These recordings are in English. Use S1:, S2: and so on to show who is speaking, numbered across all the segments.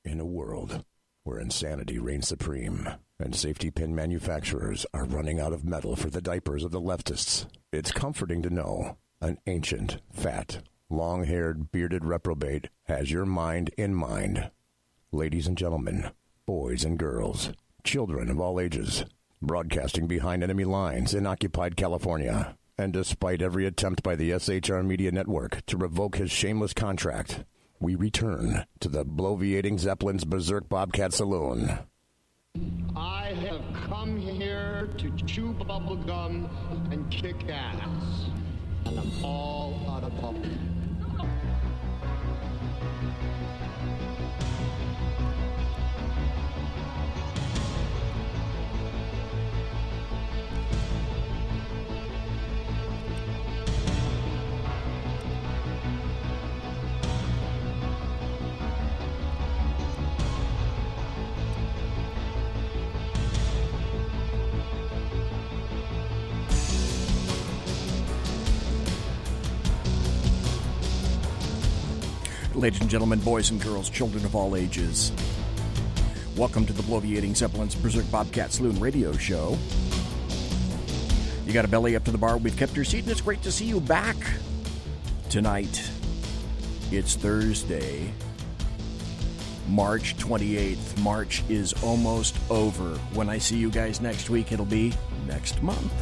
S1: In a world where insanity reigns supreme and safety pin manufacturers are running out of metal for the diapers of the leftists, it's comforting to know an ancient, fat, long-haired, bearded reprobate has your mind in mind. Ladies and gentlemen, boys and girls, children of all ages, broadcasting behind enemy lines in occupied California, and despite every attempt by the SHR Media Network to revoke his shameless contract, we return to the bloviating Zeppelin's Berserk Bobcat Saloon.
S2: I have come here to chew bubble gum and kick ass, and I'm all out of bubble.
S3: Ladies and gentlemen, boys and girls, children of all ages, welcome to the bloviating Zeppelin's Berserk Bobcat Saloon radio show. You got a belly up to the bar, we've kept your seat, and it's great to see you back tonight. It's Thursday, March 28th. March is almost over. When I see you guys next week, it'll be next month.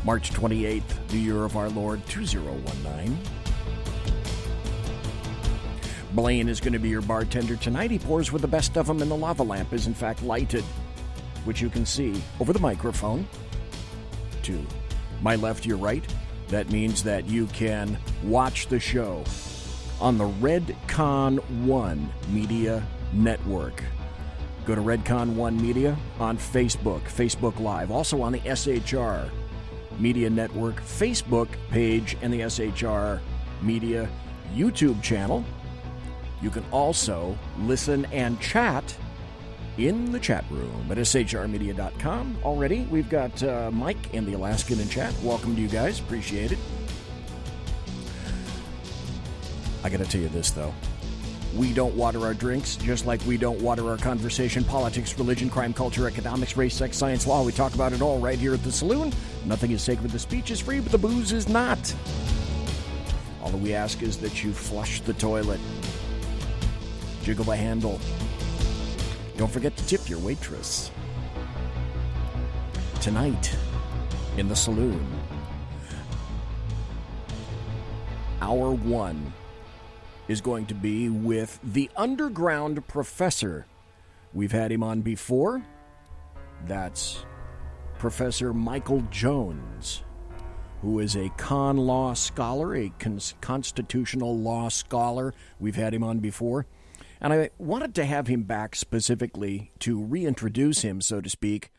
S3: March 28th, the year of our Lord, 2019. Blaine is going to be your bartender tonight. He pours with the best of them, and the lava lamp is in fact lighted, which you can see over the microphone to my left, your right. That means that you can watch the show on the Redcon 1 Media Network. Go to Redcon 1 Media on Facebook Live, also on the SHR Media Network Facebook page and the SHR Media YouTube channel. You can also listen and chat in the chat room at shrmedia.com. Already, we've got Mike and the Alaskan in chat. Welcome to you guys. Appreciate it. I got to tell you this, though. We don't water our drinks, just like we don't water our conversation, politics, religion, crime, culture, economics, race, sex, science, law. We talk about it all right here at the saloon. Nothing is sacred. The speech is free, but the booze is not. All that we ask is that you flush the toilet. Jiggle the handle. Don't forget to tip your waitress. Tonight, in the saloon, hour one is going to be with the underground professor. We've had him on before. That's Professor Michael Jones, who is a con law scholar, a constitutional law scholar. We've had him on before. And I wanted to have him back specifically to reintroduce him, so to speak,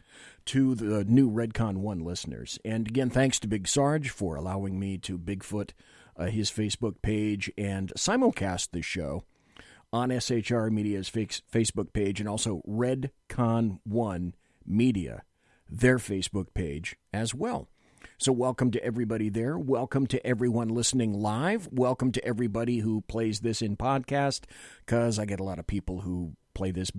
S3: to the new Redcon 1 listeners. And again, thanks to Big Sarge for allowing me to Bigfoot his Facebook page and simulcast the show on SHR Media's Facebook page and also Redcon 1 Media, their Facebook page as well. So welcome to everybody there. Welcome to everyone listening live. Welcome to everybody who plays this in podcast, because I get a lot of people who play this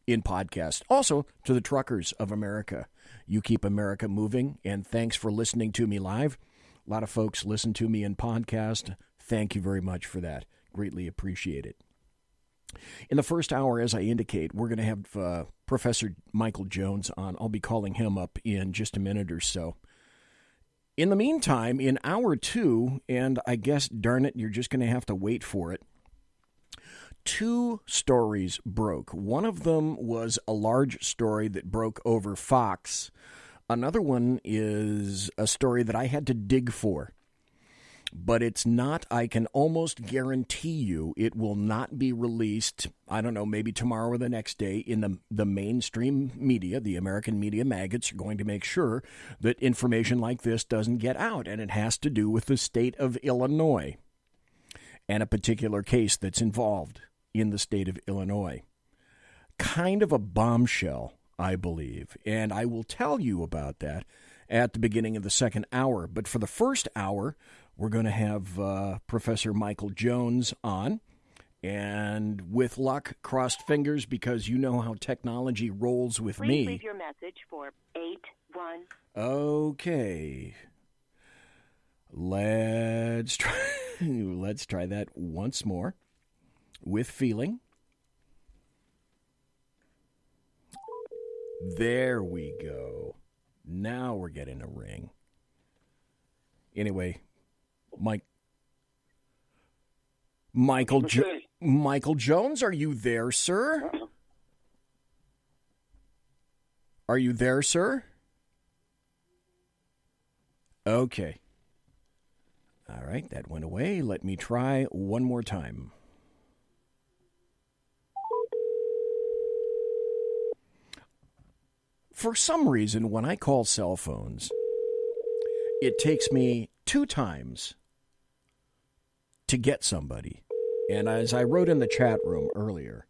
S3: in podcast. Also to the truckers of America. You keep America moving, and thanks for listening to me live. A lot of folks listen to me in podcast. Thank you very much for that. Greatly appreciate it. In the first hour, as I indicate, we're going to have Professor Michael Jones on. I'll be calling him up in just a minute or so. In the meantime, in hour two, and I guess, darn it, you're just going to have to wait for it, two stories broke. One of them was a large story that broke over Fox. Another one is a story that I had to dig for. But it's not, I can almost guarantee you, it will not be released, I don't know, maybe tomorrow or the next day in the mainstream media. The American media maggots are going to make sure that information like this doesn't get out. And it has to do with the state of Illinois and a particular case that's involved in the state of Illinois. Kind of a bombshell, I believe. And I will tell you about that at the beginning of the second hour. But for the first hour, we're going to have Professor Michael Jones on, And with luck, crossed fingers, because you know how technology rolls with
S4: Please
S3: me.
S4: leave your message for 81.
S3: Okay. Let's try that once more with feeling. There we go. Now we're getting a ring. Anyway, Michael Jones, are you there, sir? Are you there, sir? Okay. All right, that went away. Let me try one more time. For some reason, when I call cell phones, it takes me 2 times to get somebody. And as I wrote in the chat room earlier,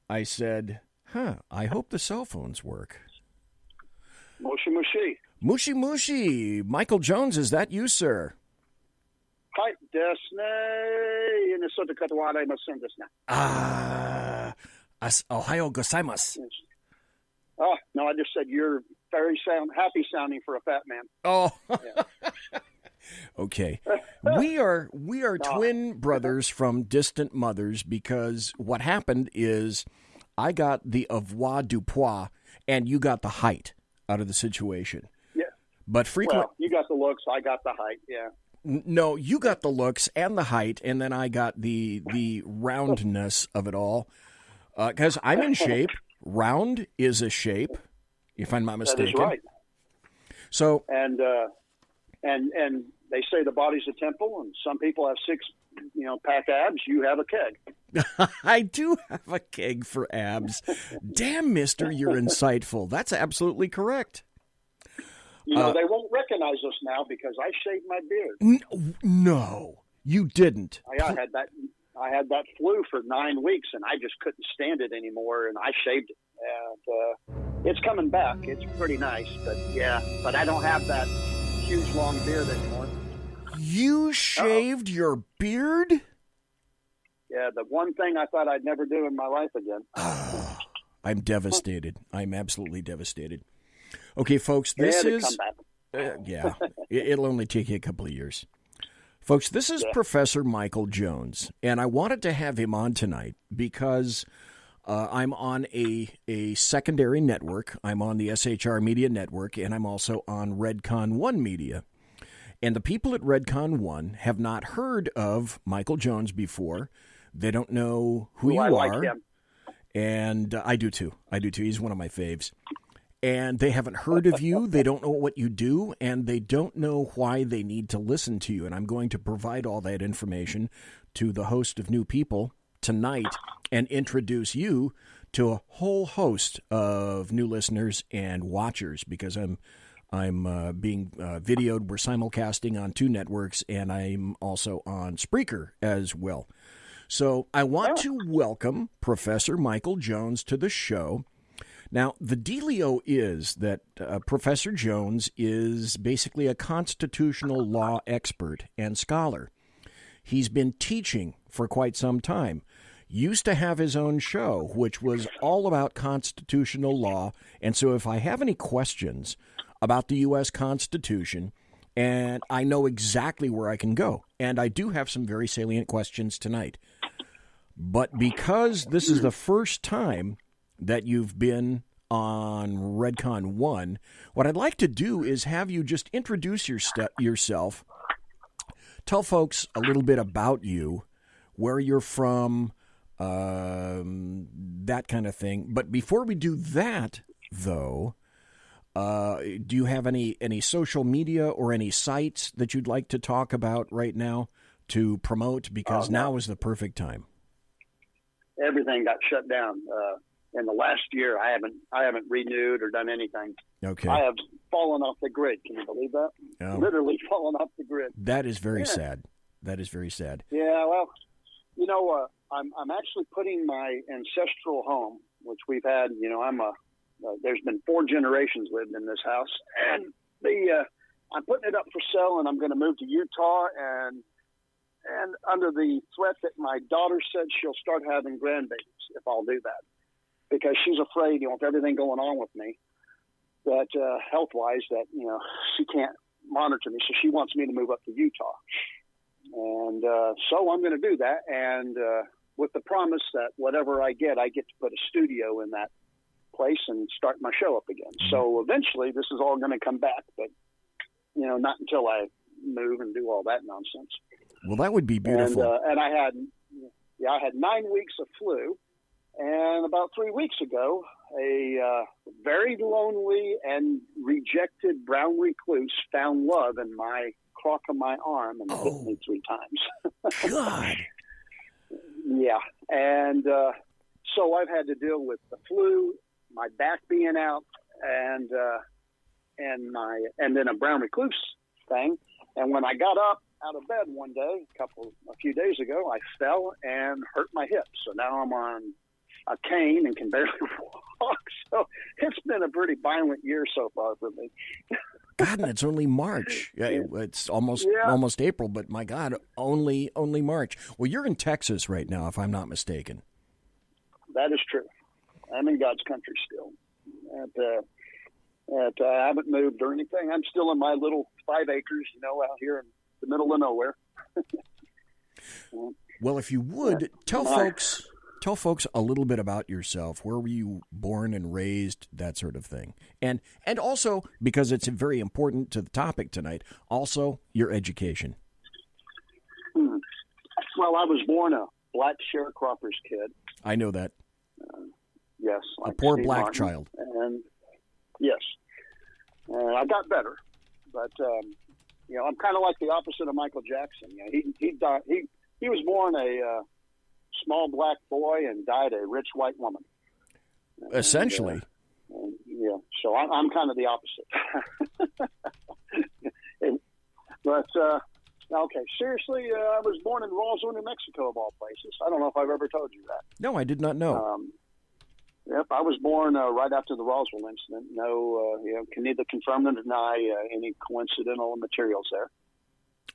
S3: I said, I hope the cell phones work.
S5: Mushi Mushi.
S3: Mushi Mushi. Michael Jones, is that you, sir?
S5: Hi, Desne. Minnesota Katawara Masen Desne.
S3: Ohio gozaimasu.
S5: Oh, no, I just said you're very happy sounding for a fat man.
S3: Oh.
S5: Yeah.
S3: Okay. We are twin brothers from distant mothers, because what happened is I got the avoir du poids and you got the height out of the situation.
S5: Yeah.
S3: But
S5: Well, you got the looks, I got the height, yeah.
S3: No, you got the looks and the height, and then I got the roundness of it all. Because I'm in shape. Round is a shape, if I'm not mistaken.
S5: That is right.
S3: So
S5: and they say the body's a temple, and some people have 6-pack abs. You have a keg.
S3: I do have a keg for abs. Damn, mister, you're insightful. That's absolutely correct.
S5: They won't recognize us now because I shaved my beard.
S3: No, you didn't.
S5: I had that flu for 9 weeks, and I just couldn't stand it anymore, and I shaved it. And it's coming back. It's pretty nice, but I don't have that huge, long beard anymore.
S3: You shaved your beard?
S5: Yeah, the one thing I thought I'd never do in my life again.
S3: I'm devastated. I'm absolutely devastated. Okay, folks, this is... it'll only take you a couple of years. Folks, this is Professor Michael Jones, and I wanted to have him on tonight because I'm on a secondary network. I'm on the SHR Media network, and I'm also on Redcon 1 Media. And the people at Redcon 1 have not heard of Michael Jones before. They don't know who you
S5: I
S3: are.
S5: Like him.
S3: And I do too. He's one of my faves. And they haven't heard of you. They don't know what you do, and they don't know why they need to listen to you. And I'm going to provide all that information to the host of New People tonight and introduce you to a whole host of new listeners and watchers, because I'm being videoed. We're simulcasting on 2 networks, and I'm also on Spreaker as well. So I want to welcome Professor Michael Jones to the show. Now, the dealio is that Professor Jones is basically a constitutional law expert and scholar. He's been teaching for quite some time. Used to have his own show, which was all about constitutional law. And so if I have any questions about the U.S. Constitution, and I know exactly where I can go, and I do have some very salient questions tonight. But because this is the first time that you've been on Redcon 1, what I'd like to do is have you just introduce yourself, tell folks a little bit about you, where you're from, that kind of thing. But before we do that, though, do you have any social media or any sites that you'd like to talk about right now to promote? Because now is the perfect time.
S5: Everything got shut down. In the last year, I haven't renewed or done anything. Okay. I have fallen off the grid. Can you believe that? Literally fallen off the grid.
S3: That is very sad. That is very sad.
S5: Yeah, well, I'm actually putting my ancestral home, which we've had. There's been 4 generations lived in this house, and I'm putting it up for sale, and I'm going to move to Utah, and and under the threat that my daughter said she'll start having grandbabies if I'll do that, because she's afraid, with everything going on with me, that health-wise, that she can't monitor me, so she wants me to move up to Utah, and so I'm going to do that, and with the promise that whatever I get to put a studio in that place and start my show up again. So eventually, this is all going to come back, but not until I move and do all that nonsense.
S3: Well, that would be beautiful.
S5: And I had 9 weeks of flu, and about 3 weeks ago, a very lonely and rejected brown recluse found love in my crock of my arm and hit me 3 times. God. Yeah, and so I've had to deal with the flu, my back being out, and then a brown recluse thing. And when I got up out of bed one day, a few days ago, I fell and hurt my hip. So now I'm on a cane and can barely walk. So it's been a pretty violent year so far for me.
S3: God, and it's only March. It's almost April, but my God, only March. Well, you're in Texas right now, if I'm not mistaken.
S5: That is true. I'm in God's country still. I haven't moved or anything. I'm still in my little 5 acres, out here in the middle of nowhere.
S3: Well, if you would, tell folks a little bit about yourself. Where were you born and raised, that sort of thing. And also, because it's very important to the topic tonight, also your education.
S5: Well, I was born a black sharecropper's kid.
S3: I know that.
S5: Yes. Like
S3: a poor
S5: Steve
S3: black
S5: Martin.
S3: child.
S5: And yes. I got better. But, I'm kind of like the opposite of Michael Jackson. He died. He was born a small black boy and died a rich white woman.
S3: Essentially.
S5: So I'm kind of the opposite. But, okay, seriously, I was born in Roswell, New Mexico, of all places. I don't know if I've ever told you that.
S3: No, I did not know.
S5: Yep, I was born right after the Roswell incident. No, can neither confirm nor deny any coincidental materials there.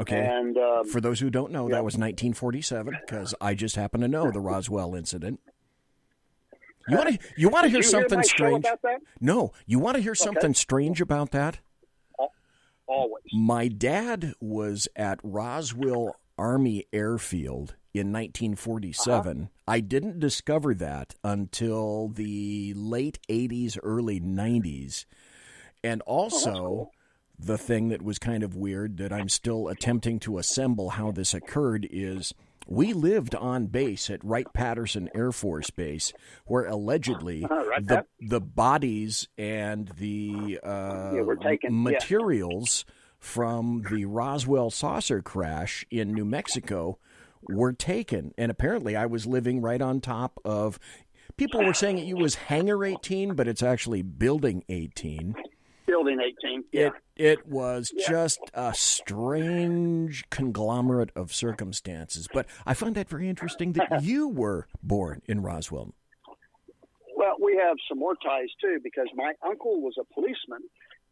S3: Okay.
S5: And
S3: for those who don't know, that was 1947, because I just happen to know the Roswell incident. You want to hear something strange?
S5: About that?
S3: No, you want to hear something strange about that?
S5: Always.
S3: My dad was at Roswell Army Airfield in 1947. I didn't discover that until the late 80s, early 90s. And also, the thing that was kind of weird that I'm still attempting to assemble how this occurred is we lived on base at Wright-Patterson Air Force Base, where allegedly the bodies and the materials from the Roswell saucer crash in New Mexico were taken. And apparently I was living right on top of, people were saying it was Hangar 18, but it's actually Building 18.
S5: Building 18, yeah.
S3: It was just a strange conglomerate of circumstances. But I found that very interesting that you were born in Roswell.
S5: Well, we have some more ties, too, because my uncle was a policeman,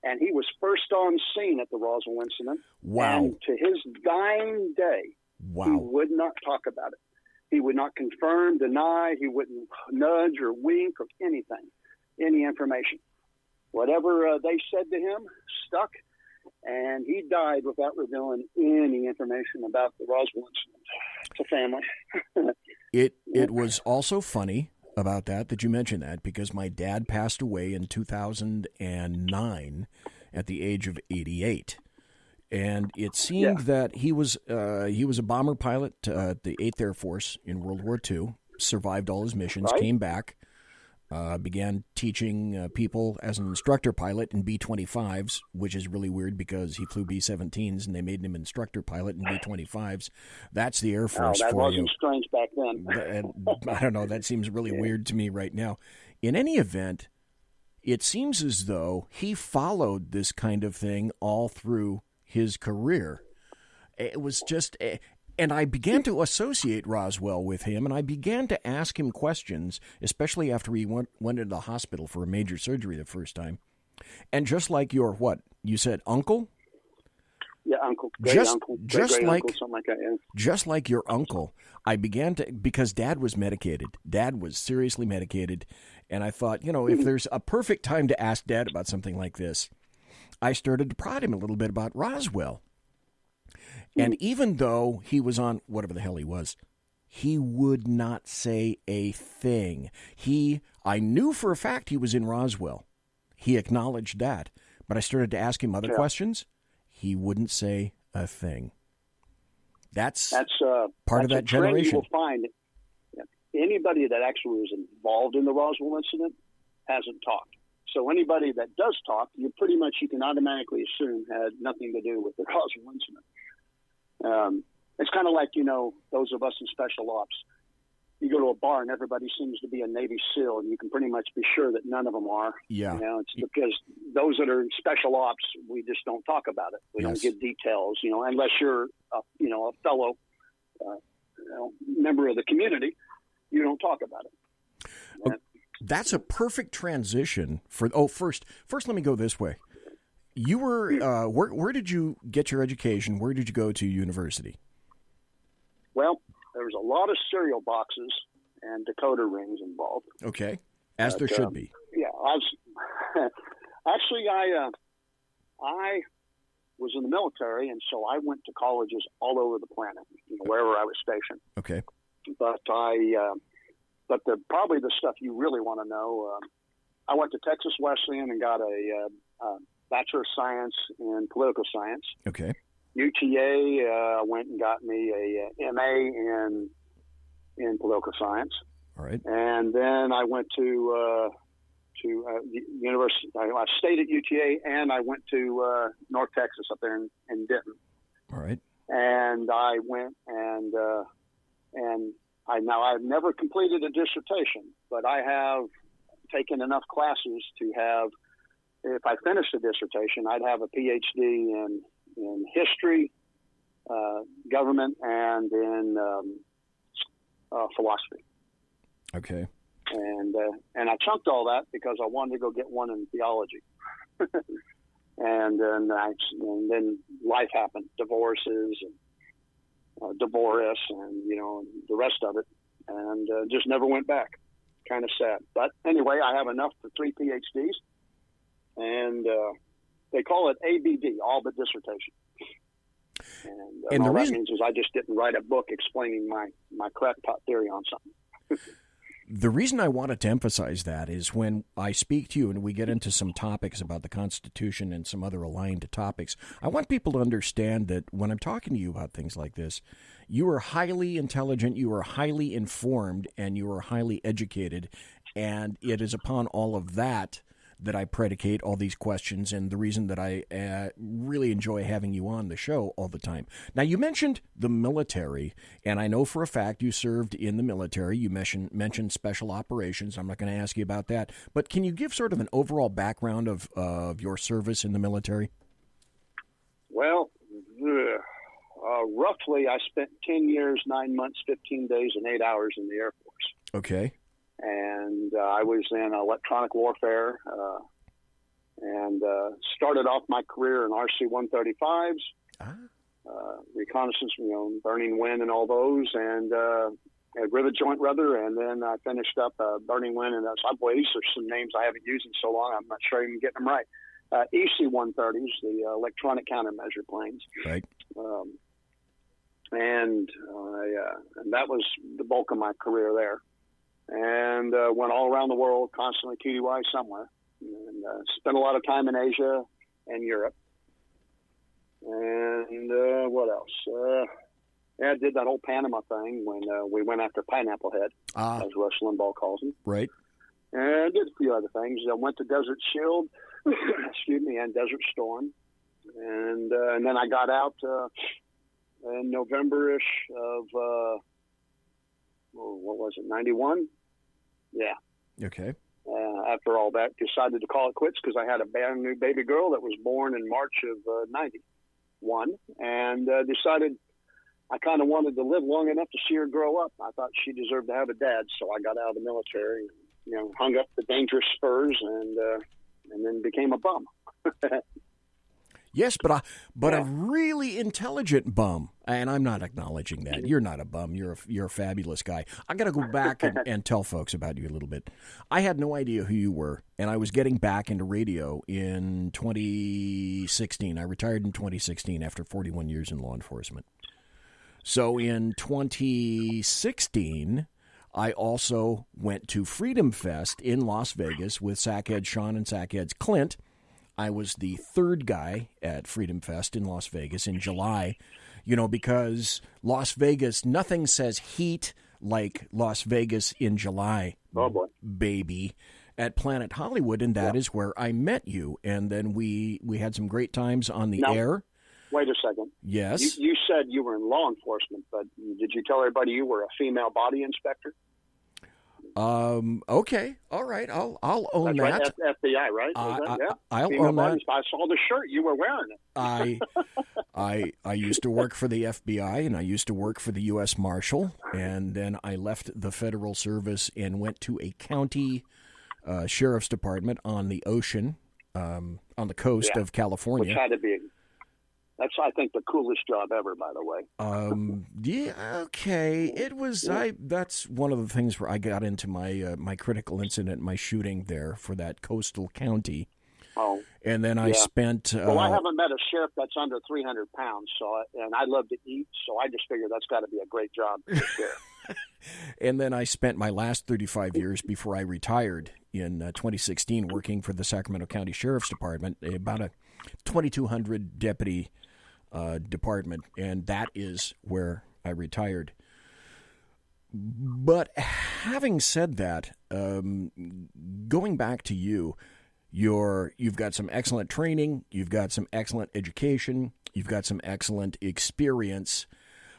S5: and he was first on scene at the Roswell incident.
S3: Wow.
S5: And to his dying day, he would not talk about it. He would not confirm, deny. He wouldn't nudge or wink or anything, any information. Whatever they said to him stuck, and he died without revealing any information about the Roswell incident to family.
S3: It was also funny about that you mentioned that, because my dad passed away in 2009 at the age of 88. And it seemed that he was a bomber pilot at the 8th Air Force in World War II, survived all his missions, came back, began teaching people as an instructor pilot in B-25s, which is really weird because he flew B-17s and they made him instructor pilot in B-25s. That's the Air Force for you.
S5: That wasn't strange back then.
S3: I don't know. That seems really weird to me right now. In any event, it seems as though he followed this kind of thing all through his career. It was just... And I began to associate Roswell with him, and I began to ask him questions, especially after he went into the hospital for a major surgery the first time. And just like your, you said uncle?
S5: Yeah, uncle, great uncle, great uncle, something like that. Yeah.
S3: Just like your uncle, I began to, because Dad was medicated. Dad was seriously medicated, and I thought, if there's a perfect time to ask Dad about something like this, I started to prod him a little bit about Roswell. And even though he was on whatever the hell he was, he would not say a thing. I knew for a fact he was in Roswell. He acknowledged that, but I started to ask him other questions. He wouldn't say a thing. That's part of that generation.
S5: You will find anybody that actually was involved in the Roswell incident hasn't talked. So anybody that does talk, you can automatically assume had nothing to do with the Roswell incident. It's kind of like, those of us in special ops. You go to a bar and everybody seems to be a Navy SEAL, and you can pretty much be sure that none of them are.
S3: Yeah.
S5: It's because those that are in special ops, we just don't talk about it. We don't give details, unless you're, a fellow member of the community, you don't talk about it.
S3: That's a perfect transition for. First, let me go this way. You were where did you get your education? Where did you go to university?
S5: Well, there was a lot of cereal boxes and decoder rings involved.
S3: Okay, as there should be.
S5: Yeah, I was in the military, and so I went to colleges all over the planet, wherever I was stationed.
S3: Okay,
S5: but probably the stuff you really want to know. I went to Texas Wesleyan and got a Bachelor of Science in Political Science.
S3: Okay.
S5: UTA went and got me a MA in Political Science.
S3: All right.
S5: And then I went to the university. I stayed at UTA, and I went to North Texas up there in Denton.
S3: All right.
S5: And I went and I've never completed a dissertation, but I have taken enough classes to have. If I finished a dissertation, I'd have a PhD in history, government, and in philosophy.
S3: Okay.
S5: And I chunked all that because I wanted to go get one in theology. and then life happened, divorces and divorce, and the rest of it, and just never went back. Kind of sad, but anyway, I have enough for 3 PhDs. And they call it ABD, all but dissertation. And
S3: the
S5: all
S3: reason
S5: that means is I just didn't write a book explaining my crackpot theory on something.
S3: The reason I wanted to emphasize that is when I speak to you and we get into some topics about the Constitution and some other aligned topics, I want people to understand that when I'm talking to you about things like this, you are highly intelligent, you are highly informed, and you are highly educated. And it is upon all of that I predicate all these questions, and the reason that I really enjoy having you on the show all the time. Now, you mentioned the military, and I know for a fact you served in the military. You mentioned special operations. I'm not going to ask you about that, but can you give sort of an overall background of your service in the military?
S5: Well, roughly I spent 10 years, 9 months, 15 days, and 8 hours in the Air Force.
S3: Okay.
S5: And I was in electronic warfare and started off my career in RC-135s, reconnaissance, Burning Wind and all those, and Rivet Joint Rudder, and then I finished up Burning Wind, and these are some names I haven't used in so long, I'm not sure I'm getting them right. EC-130s, the electronic countermeasure planes.
S3: Right.
S5: And that was the bulk of my career there. And went all around the world, constantly TDY somewhere, and spent a lot of time in Asia and Europe. And what else? I did that whole Panama thing when we went after Pineapple Head, as Rush Limbaugh calls him.
S3: Right.
S5: And I did a few other things. I went to Desert Shield, and Desert Storm. And then I got out in November-ish of... what was it, 91? Yeah.
S3: Okay.
S5: After all that, decided to call it quits because I had a brand new baby girl that was born in March of 91, and decided I kind of wanted to live long enough to see her grow up. I thought she deserved to have a dad, so I got out of the military, hung up the dangerous spurs, and then became a bum.
S3: Yes, but a really intelligent bum, and I'm not acknowledging that. You're not a bum. You're a fabulous guy. I got to go back and tell folks about you a little bit. I had no idea who you were, and I was getting back into radio in 2016. I retired in 2016 after 41 years in law enforcement. So in 2016, I also went to Freedom Fest in Las Vegas with Sackhead Sean and Sackhead's Clint. I was the third guy at Freedom Fest in Las Vegas in July, because Las Vegas, nothing says heat like Las Vegas in July, baby, at Planet Hollywood, and that is where I met you. And then we had some great times on the air.
S5: Wait a second.
S3: Yes.
S5: You said you were in law enforcement, but did you tell everybody you were a female body inspector?
S3: Okay. All right. I'll own that.
S5: Right. FBI, right?
S3: I'll
S5: female
S3: own that.
S5: I saw the shirt. You were wearing it.
S3: I used to work for the FBI, and I used to work for the U.S. Marshal, and then I left the federal service and went to a county sheriff's department on the ocean, on the coast of California.
S5: Which had to be. That's, I think, the coolest job ever, by the way.
S3: Yeah, okay. It was, that's one of the things where I got into my critical incident, my shooting there for that coastal county.
S5: Oh.
S3: And then I spent...
S5: well, I haven't met a sheriff that's under 300 pounds, and I love to eat, so I just figured that's got to be a great job for the sheriff.
S3: And then I spent my last 35 years before I retired in 2016 working for the Sacramento County Sheriff's Department, about a 2,200 deputy department, and that is where I retired. But having said that, going back to you've got some excellent training, you've got some excellent education, you've got some excellent experience.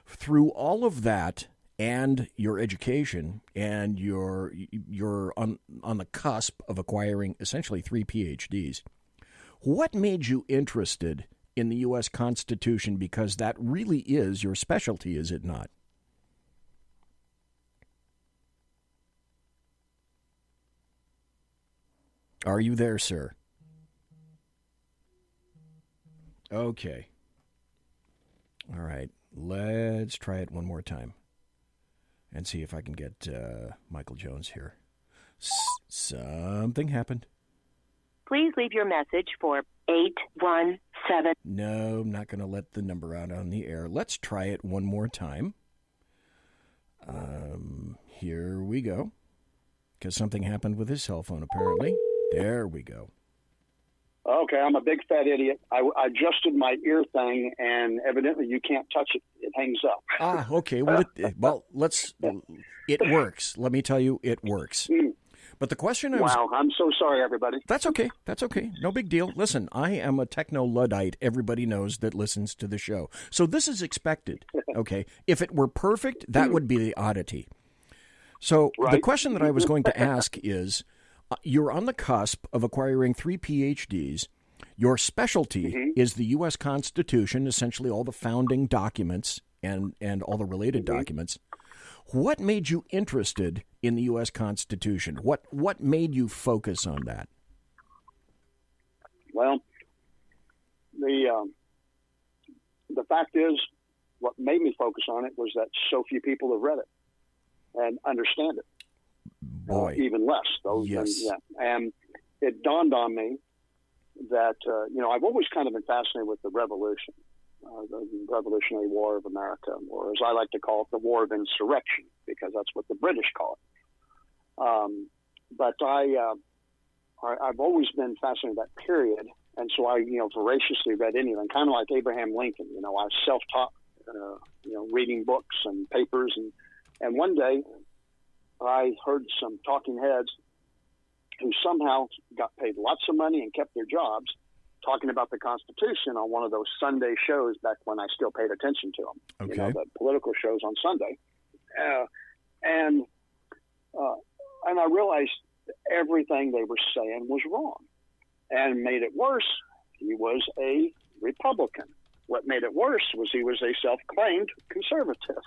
S3: Through all of that and your education, and you're on the cusp of acquiring essentially 3 PhDs. What made you interested in the U.S. Constitution? Because that really is your specialty, is it not? Are you there, sir? Okay. All right. Let's try it one more time and see if I can get Michael Jones here. Something happened.
S4: Please leave your message for 817.
S3: No, I'm not going to let the number out on the air. Let's try it one more time. Here we go. Because something happened with his cell phone, apparently. There we go.
S5: Okay, I'm a big fat idiot. I adjusted my ear thing, and evidently you can't touch it. It hangs up.
S3: Okay. Well, it works. Let me tell you, it works. But the question
S5: Wow, I'm so sorry, everybody.
S3: That's okay. That's okay. No big deal. Listen, I am a techno-Luddite. Everybody knows that listens to the show. So this is expected, okay? If it were perfect, that would be the oddity. So the question that I was going to ask is, you're on the cusp of acquiring 3 PhDs. Your specialty is the U.S. Constitution, essentially all the founding documents and all the related documents. What made you interested in the U.S. Constitution? What made you focus on that?
S5: Well, the fact is, what made me focus on it was that so few people have read it and understand it.
S3: Boy,
S5: even less.
S3: Yes.
S5: And it dawned on me that I've always kind of been fascinated with the Revolution. The Revolutionary War of America, or as I like to call it, the War of Insurrection, because that's what the British call it. But I've always been fascinated with that period, and so I, voraciously read anything, kind of like Abraham Lincoln. I was self-taught, reading books and papers, and one day I heard some talking heads who somehow got paid lots of money and kept their jobs, talking about the Constitution on one of those Sunday shows back when I still paid attention to them.
S3: Okay.
S5: The political shows on Sunday. And I realized everything they were saying was wrong. And made it worse, he was a Republican. What made it worse was he was a self-claimed conservative.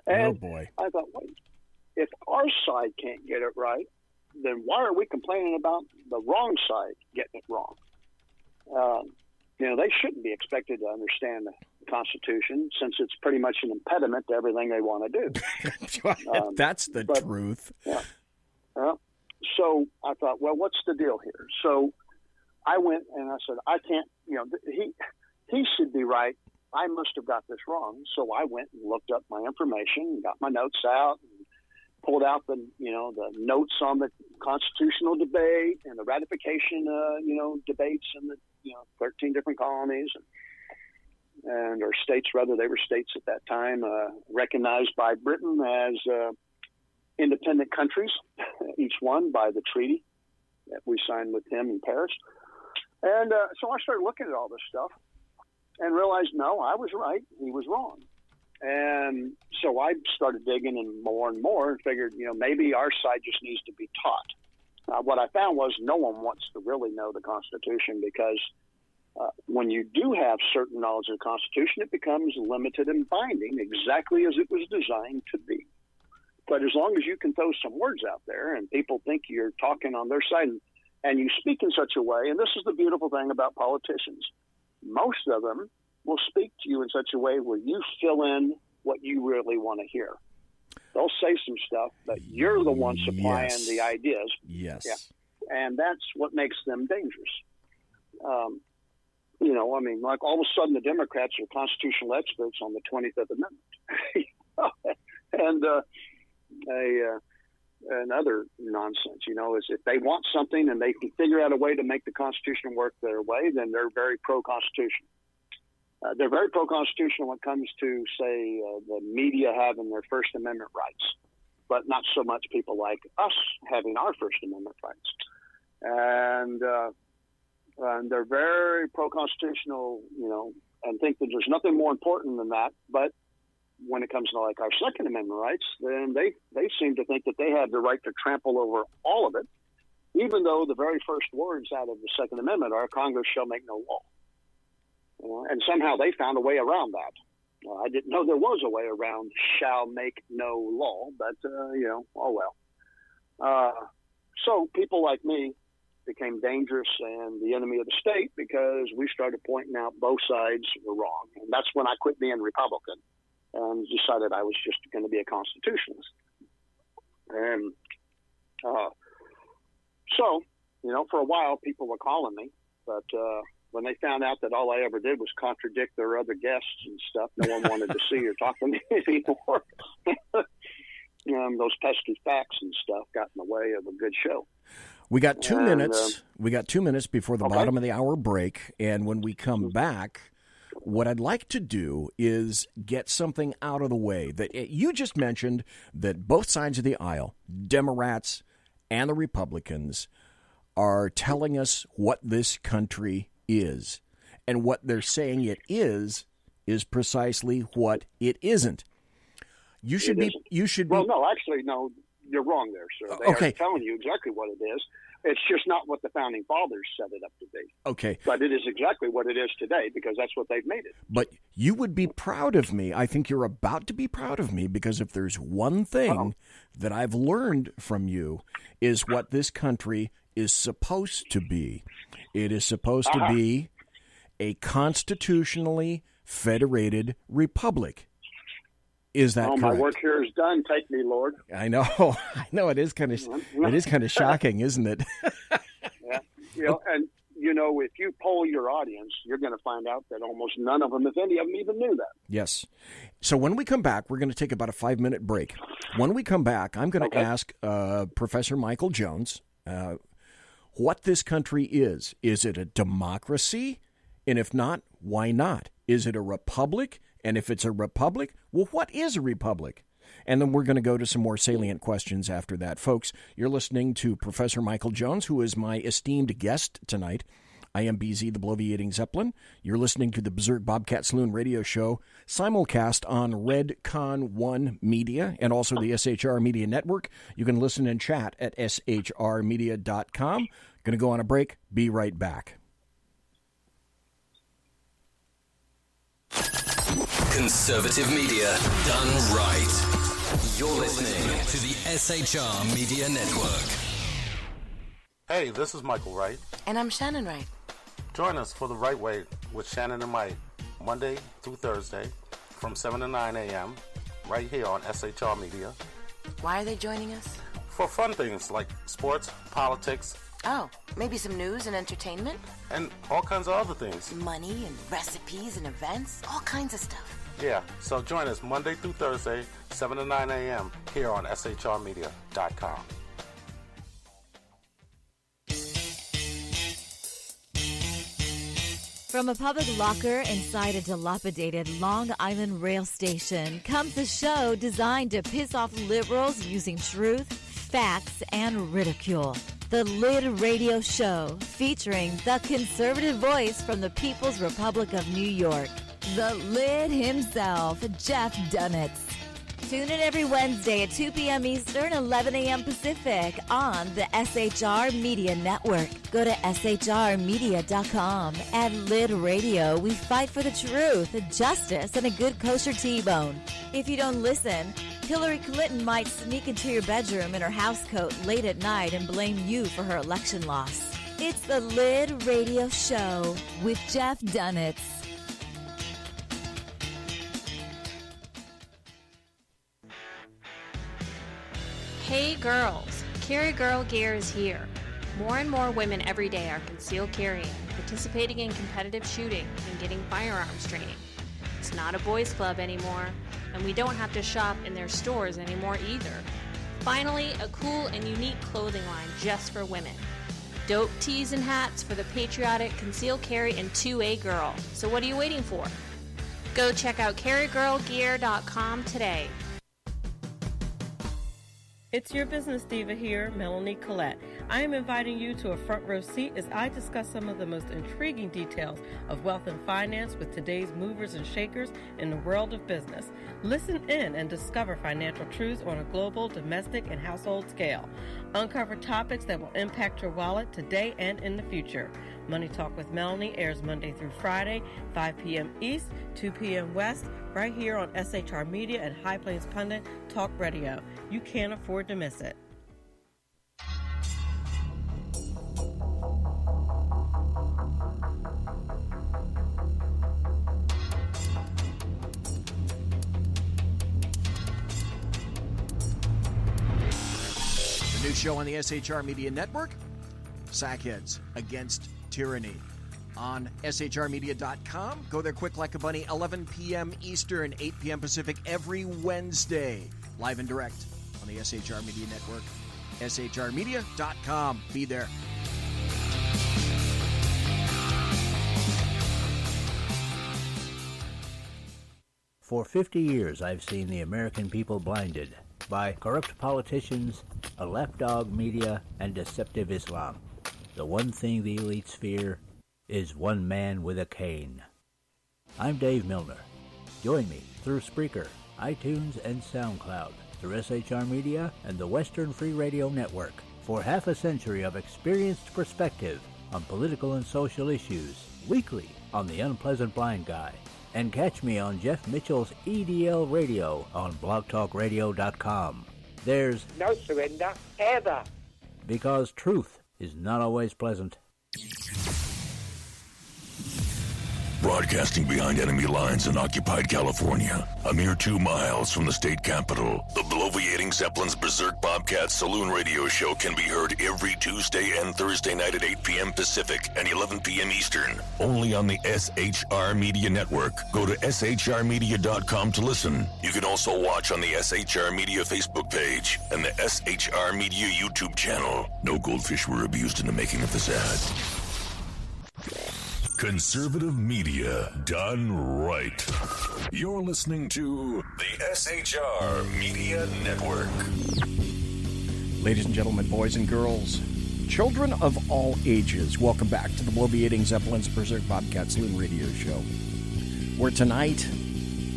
S5: And
S3: oh, boy.
S5: I thought, wait, if our side can't get it right, then why are we complaining about the wrong side getting it wrong? they shouldn't be expected to understand the Constitution, since it's pretty much an impediment to everything they want to do.
S3: That's the truth.
S5: Yeah. So I thought, well, what's the deal here? So I went and I said, I can't, he should be right. I must have got this wrong. So I went and looked up my information, got my notes out, and pulled out the notes on the constitutional debate and the ratification, debates in the, 13 different colonies and or states, rather, they were states at that time, recognized by Britain as independent countries, each one by the treaty that we signed with him in Paris. And so I started looking at all this stuff and realized, no, I was right. He was wrong. And so I started digging in more and more and figured, maybe our side just needs to be taught. What I found was no one wants to really know the Constitution, because when you do have certain knowledge of the Constitution, it becomes limited and binding, exactly as it was designed to be. But as long as you can throw some words out there and people think you're talking on their side, and you speak in such a way, and this is the beautiful thing about politicians, most of them will speak to you in such a way where you fill in what you really want to hear. They'll say some stuff, but you're the one supplying the ideas.
S3: Yes.
S5: Yeah. And that's what makes them dangerous. Like all of a sudden the Democrats are constitutional experts on the 25th Amendment. And other nonsense, is if they want something and they can figure out a way to make the Constitution work their way, then they're very pro-Constitution. They're very pro-constitutional when it comes to, say, the media having their First Amendment rights, but not so much people like us having our First Amendment rights. And they're very pro-constitutional, and think that there's nothing more important than that. But when it comes to like our Second Amendment rights, then they seem to think that they have the right to trample over all of it, even though the very first words out of the Second Amendment are "Congress shall make no law." And somehow they found a way around that. I didn't know there was a way around "shall make no law," but, oh well. So people like me became dangerous and the enemy of the state because we started pointing out both sides were wrong. And that's when I quit being Republican and decided I was just going to be a constitutionalist. And so, for a while people were calling me, but when they found out that all I ever did was contradict their other guests and stuff, no one wanted to see or talk to me anymore. Those pesky facts and stuff got in the way of a good show.
S3: We got 2 minutes. We got 2 minutes before the bottom of the hour break, and when we come back, what I'd like to do is get something out of the way. That you just mentioned that both sides of the aisle, Democrats and the Republicans, are telling us what this country is, and what they're saying it is precisely what it isn't. You should be.
S5: Well, no, actually, no. You're wrong there, sir. They are telling you exactly what it is. It's just not what the founding fathers set it up to be.
S3: Okay.
S5: But it is exactly what it is today because that's what they've made it.
S3: But you would be proud of me. I think you're about to be proud of me because if there's one thing that I've learned from you is what this country is supposed to be. It is supposed to be a constitutionally federated republic. Is that correct?
S5: My work here is done. Take me, Lord.
S3: I know. It is kind of shocking, isn't it?
S5: Yeah. And if you poll your audience, you're going to find out that almost none of them, if any of them, even knew that.
S3: Yes. So when we come back, we're going to take about a 5-minute break. When we come back, I'm going to ask Professor Michael Jones what this country is. Is it a democracy? And if not, why not? Is it a republic? And if it's a republic, well, what is a republic? And then we're going to go to some more salient questions after that. Folks, you're listening to Professor Michael Jones, who is my esteemed guest tonight. I am BZ, the Bloviating Zeppelin. You're listening to the Berserk Bobcat Saloon radio show, simulcast on Redcon 1 Media and also the SHR Media Network. You can listen and chat at shrmedia.com. Going to go on a break. Be right back.
S6: Conservative media done right. You're listening to the SHR Media Network.
S7: Hey, this is Michael Wright.
S8: And I'm Shannon Wright.
S7: Join us for The Right Way with Shannon and Mike, Monday through Thursday from 7 to 9 a.m. right here on SHR Media.
S8: Why are they joining us?
S7: For fun things like sports, politics.
S8: Oh, maybe some news and entertainment?
S7: And all kinds of other things.
S8: Money and recipes and events, all kinds of stuff.
S7: Yeah, so join us Monday through Thursday, 7 to 9 a.m. here on SHRmedia.com.
S9: From a public locker inside a dilapidated Long Island rail station comes a show designed to piss off liberals using truth, facts, and ridicule. The Lid Radio Show, featuring the conservative voice from the People's Republic of New York, the Lid himself, Jeff Dunitz. Tune in every Wednesday at 2 p.m. Eastern, 11 a.m. Pacific on the SHR Media Network. Go to shrmedia.com. At Lid Radio, we fight for the truth, justice, and a good kosher T-bone. If you don't listen, Hillary Clinton might sneak into your bedroom in her housecoat late at night and blame you for her election loss. It's the Lid Radio Show with Jeff Dunitz.
S10: Hey girls, Carry Girl Gear is here. More and more women every day are concealed carrying, participating in competitive shooting, and getting firearms training. It's not a boys club anymore, and we don't have to shop in their stores anymore either. Finally, a cool and unique clothing line just for women. Dope tees and hats for the patriotic concealed carry and 2A girl. So what are you waiting for? Go check out carrygirlgear.com today.
S11: It's your business diva here, Melanie Collette. I am inviting you to a front row seat as I discuss some of the most intriguing details of wealth and finance with today's movers and shakers in the world of business. Listen in and discover financial truths on a global, domestic, and household scale. Uncover topics that will impact your wallet today and in the future. Money Talk with Melanie airs Monday through Friday, 5 p.m. East, 2 p.m. West, right here on SHR Media and High Plains Pundit Talk Radio. You can't afford to miss it.
S3: The new show on the SHR Media Network, Sackheads Against Tyranny. On shrmedia.com. Go there quick like a bunny, 11 p.m. Eastern, 8 p.m. Pacific, every Wednesday. Live and direct on the SHR Media Network. shrmedia.com. Be there.
S12: For 50 years, I've seen the American people blinded by corrupt politicians, a lapdog media, and deceptive Islam. The one thing the elites fear is one man with a cane. I'm Dave Milner. Join me through Spreaker, iTunes, and SoundCloud, through SHR Media and the Western Free Radio Network, for half a century of experienced perspective on political and social issues, weekly on The Unpleasant Blind Guy. And catch me on Jeff Mitchell's EDL Radio on blogtalkradio.com. There's
S13: no surrender, ever.
S12: Because truth is not always pleasant.
S14: Broadcasting behind enemy lines in occupied California, a mere 2 miles from the state capital, the bloviating Zeppelin's Berserk Bobcat Saloon radio show can be heard every Tuesday and Thursday night at 8 p.m. Pacific and 11 p.m. Eastern, only on the SHR Media Network. Go to shrmedia.com to listen. You can also watch on the SHR Media Facebook page and the SHR Media YouTube channel. No goldfish were abused in the making of this ad. Conservative media done right. You're listening to the SHR Media Network.
S3: Ladies and gentlemen, boys and girls, children of all ages, welcome back to the bloviating Zeppelin's Berserk Bobcat Saloon radio show, where tonight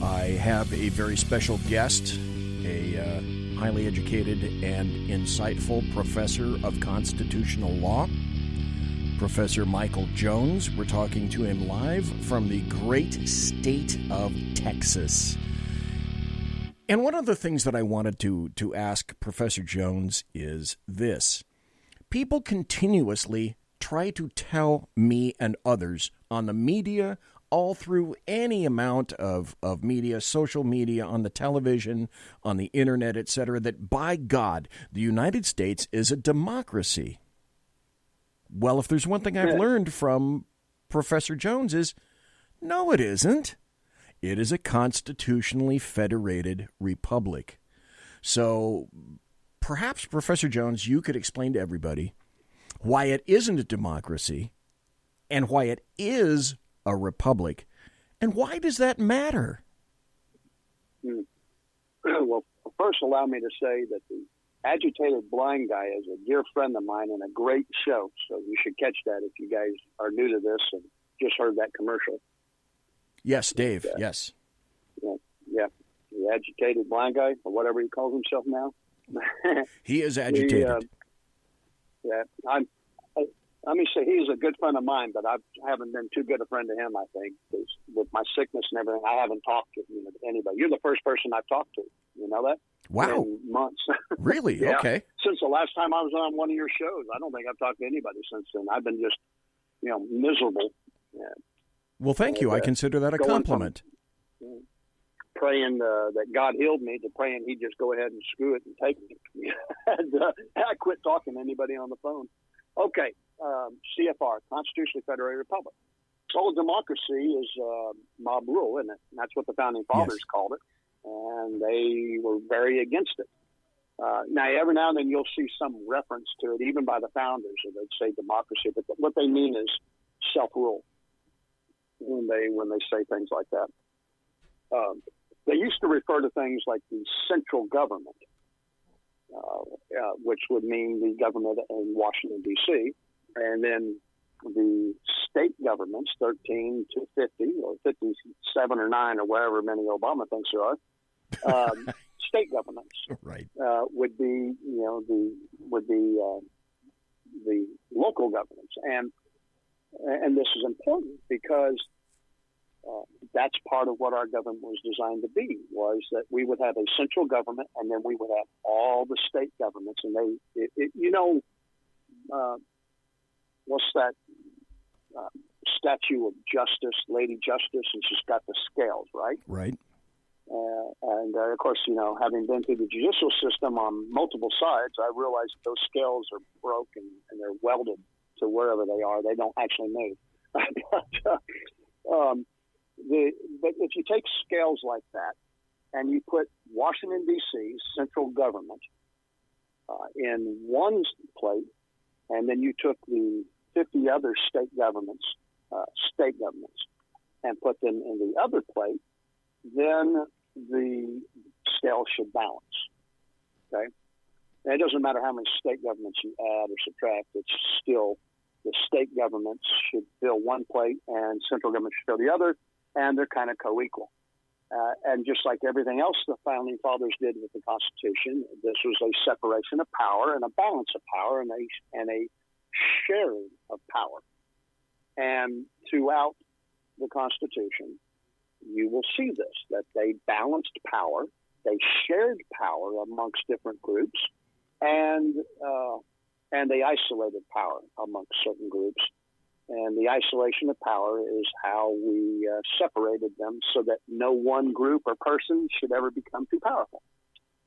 S3: I have a very special guest, a highly educated and insightful professor of constitutional law, Professor Michael Jones. We're talking to him live from the great state of Texas. And one of the things that I wanted to ask Professor Jones is this. People continuously try to tell me and others on the media, all through any amount of media, social media, on the television, on the internet, etc., that by God, the United States is a democracy. Well, if there's one thing I've learned from Professor Jones is, no, it isn't. It is a constitutionally federated republic. So perhaps, Professor Jones, you could explain to everybody why it isn't a democracy and why it is a republic, and why does that matter?
S5: Well, first, allow me to say that the Agitated Blind Guy is a dear friend of mine and a great show, so you should catch that if you guys are new to this and just heard that commercial.
S3: Yes, Dave, yes.
S5: Yeah, the Agitated Blind Guy, or whatever he calls himself now.
S3: He is agitated.
S5: Let me say, he's a good friend of mine, but I haven't been too good a friend to him, I think, because with my sickness and everything, I haven't talked to anybody. You're the first person I've talked to. You know that?
S3: Wow.
S5: In months.
S3: Really?
S5: Yeah.
S3: Okay.
S5: Since the last time I was on one of your shows, I don't think I've talked to anybody since then. I've been just, miserable. Yeah.
S3: Well, thank you. I consider that a compliment.
S5: Praying that God healed me to praying he'd just go ahead and screw it and take me. I quit talking to anybody on the phone. Okay, CFR, Constitutionally Federated Republic. Well, democracy is mob rule, isn't it? And that's what the Founding Fathers called it, and they were very against it. Now, every now and then you'll see some reference to it, even by the founders, and they'd say democracy, but what they mean is self-rule when they say things like that. They used to refer to things like the central government, which would mean the government in Washington, D.C., and then the state governments, 13 to 50 or 57 or 9 or wherever many Obama thinks there are, state governments
S3: right.
S5: Would be the local governments, and this is important because that's part of what our government was designed to be, was that we would have a central government and then we would have all the state governments. And what's that statue of Justice, Lady Justice, and she's got the scales, right?
S3: Right.
S5: And of course, having been through the judicial system on multiple sides, I realized that those scales are broken and they're welded to wherever they are. They don't actually move. But if you take scales like that and you put Washington, D.C., central government in one plate, and then you took the 50 other state governments, and put them in the other plate, then the scale should balance. Okay? And it doesn't matter how many state governments you add or subtract, it's still the state governments should fill one plate and central government should fill the other, and they're kind of co-equal. And just like everything else the Founding Fathers did with the Constitution, this was a separation of power and a balance of power and a sharing of power. And throughout the Constitution, you will see this, that they balanced power, they shared power amongst different groups, and they isolated power amongst certain groups. And the isolation of power is how we separated them so that no one group or person should ever become too powerful.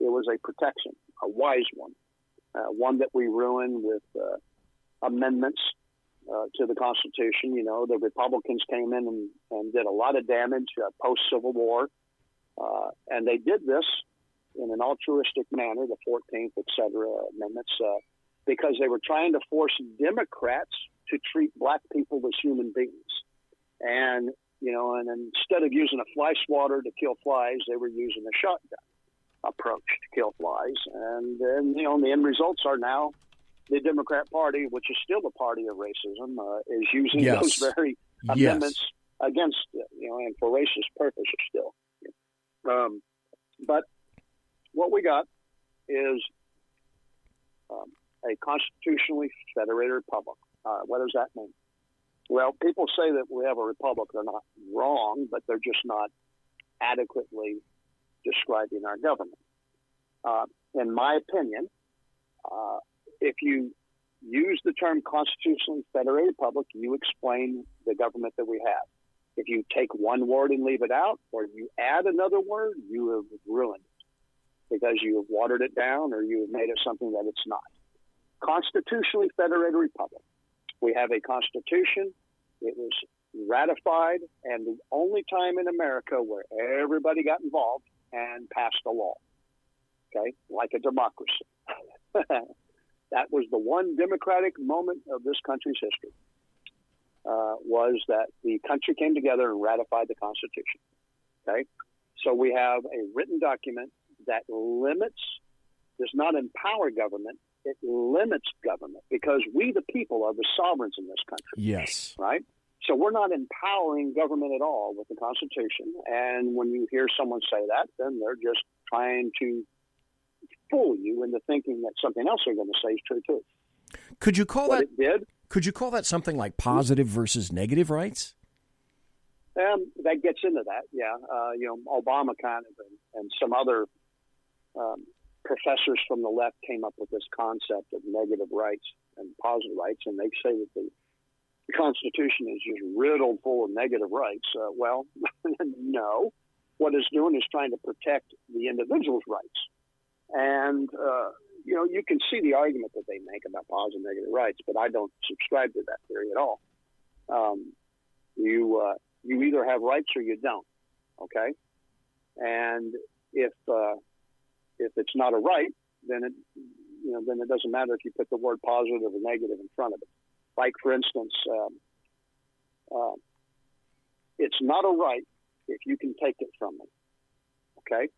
S5: It was a protection, a wise one, one that we ruined with amendments to the Constitution. The Republicans came in and did a lot of damage post-Civil War. And they did this in an altruistic manner, the 14th, et cetera, amendments, because they were trying to force Democrats to treat black people as human beings. And, and instead of using a fly swatter to kill flies, they were using a shotgun approach to kill flies. And then, the end results are now the Democrat Party, which is still the party of racism, is using those very amendments against, and for racist purposes still. But what we got is a constitutionally federated republic. What does that mean? Well, people say that we have a republic. They're not wrong, but they're just not adequately describing our government. In my opinion, if you use the term constitutionally federated republic, you explain the government that we have. If you take one word and leave it out, or you add another word, you have ruined it because you have watered it down or you have made it something that it's not. Constitutionally federated republic. We have a constitution. It was ratified, and the only time in America where everybody got involved and passed a law, okay, like a democracy. That was the one democratic moment of this country's history, was that the country came together and ratified the Constitution, okay? So we have a written document that does not empower government, it limits government because we, the people, are the sovereigns in this country.
S3: Yes.
S5: Right? So we're not empowering government at all with the Constitution. And when you hear someone say that, then they're just trying to fool you into thinking that something else they're going to say is true too.
S3: Could you call that?
S5: It did.
S3: Could you call that something like positive versus negative rights?
S5: That gets into that, yeah. Obama kind of and some other professors from the left came up with this concept of negative rights and positive rights, and they say that the Constitution is just riddled full of negative rights. Well, no. What it's doing is trying to protect the individual's rights. And, you can see the argument that they make about positive and negative rights, but I don't subscribe to that theory at all. You either have rights or you don't, okay? And if it's not a right, then it doesn't matter if you put the word positive or negative in front of it. Like, for instance, it's not a right if you can take it from me, okay?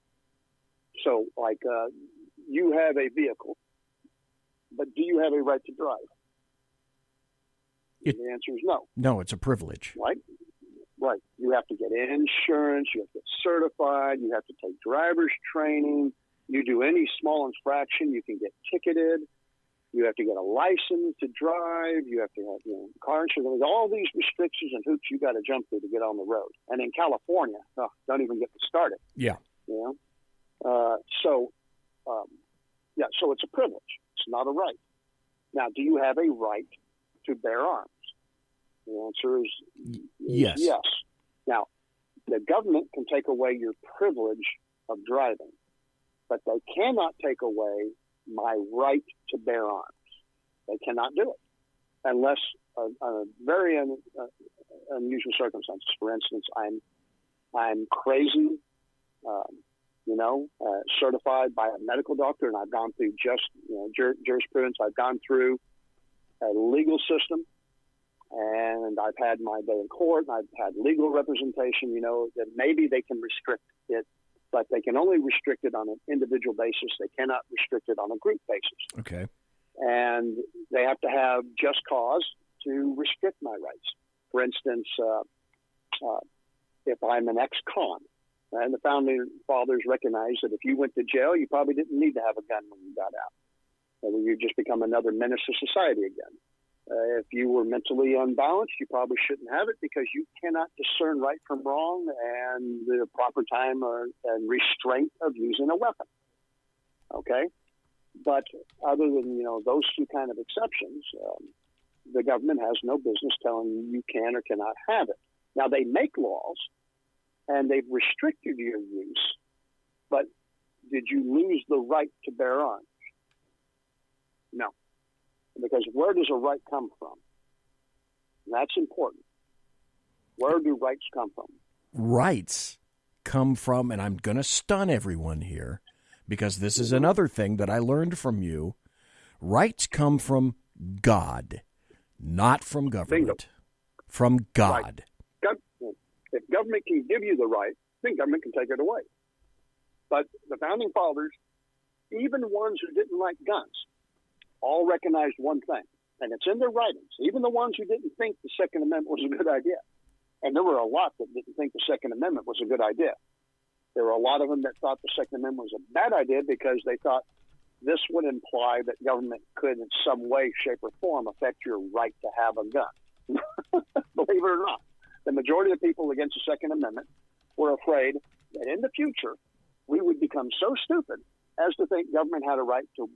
S5: So, like, you have a vehicle, but do you have a right to drive? The answer is no.
S3: No, it's a privilege.
S5: Right? Right. You have to get insurance. You have to get certified. You have to take driver's training. You do any small infraction, you can get ticketed. You have to get a license to drive. You have to have car insurance. All these restrictions and hoops you got to jump through to get on the road. And in California, don't even get me started.
S3: Yeah.
S5: So it's a privilege. It's not a right. Now, do you have a right to bear arms? The answer is
S3: yes.
S5: Yes. Now, the government can take away your privilege of driving, but they cannot take away my right to bear arms. They cannot do it unless a very unusual circumstances. For instance, I'm crazy, certified by a medical doctor, and I've gone through jurisprudence. I've gone through a legal system, and I've had my day in court, and I've had legal representation. That maybe they can restrict it, but they can only restrict it on an individual basis. They cannot restrict it on a group basis.
S3: Okay.
S5: And they have to have just cause to restrict my rights. For instance, if I'm an ex-con, and the founding fathers recognized that if you went to jail, you probably didn't need to have a gun when you got out. You just become another menace to society again. If you were mentally unbalanced, you probably shouldn't have it because you cannot discern right from wrong and the proper time and restraint of using a weapon. Okay? But other than, those two kind of exceptions, the government has no business telling you can or cannot have it. Now, they make laws, and they've restricted your use, but did you lose the right to bear arms? No. Because where does a right come from? And that's important. Where do rights come from?
S3: Rights come from, and I'm going to stun everyone here, because this is another thing that I learned from you. Rights come from God, not from government.
S5: Bingo.
S3: From God.
S5: Right. If government can give you the right, then government can take it away. But the founding fathers, even ones who didn't like guns, all recognized one thing, and it's in their writings, even the ones who didn't think the Second Amendment was a good idea. And there were a lot that didn't think the Second Amendment was a good idea. There were a lot of them that thought the Second Amendment was a bad idea because they thought this would imply that government could in some way, shape, or form affect your right to have a gun. Believe it or not. The majority of the people against the Second Amendment were afraid that in the future we would become so stupid as to think government had a right to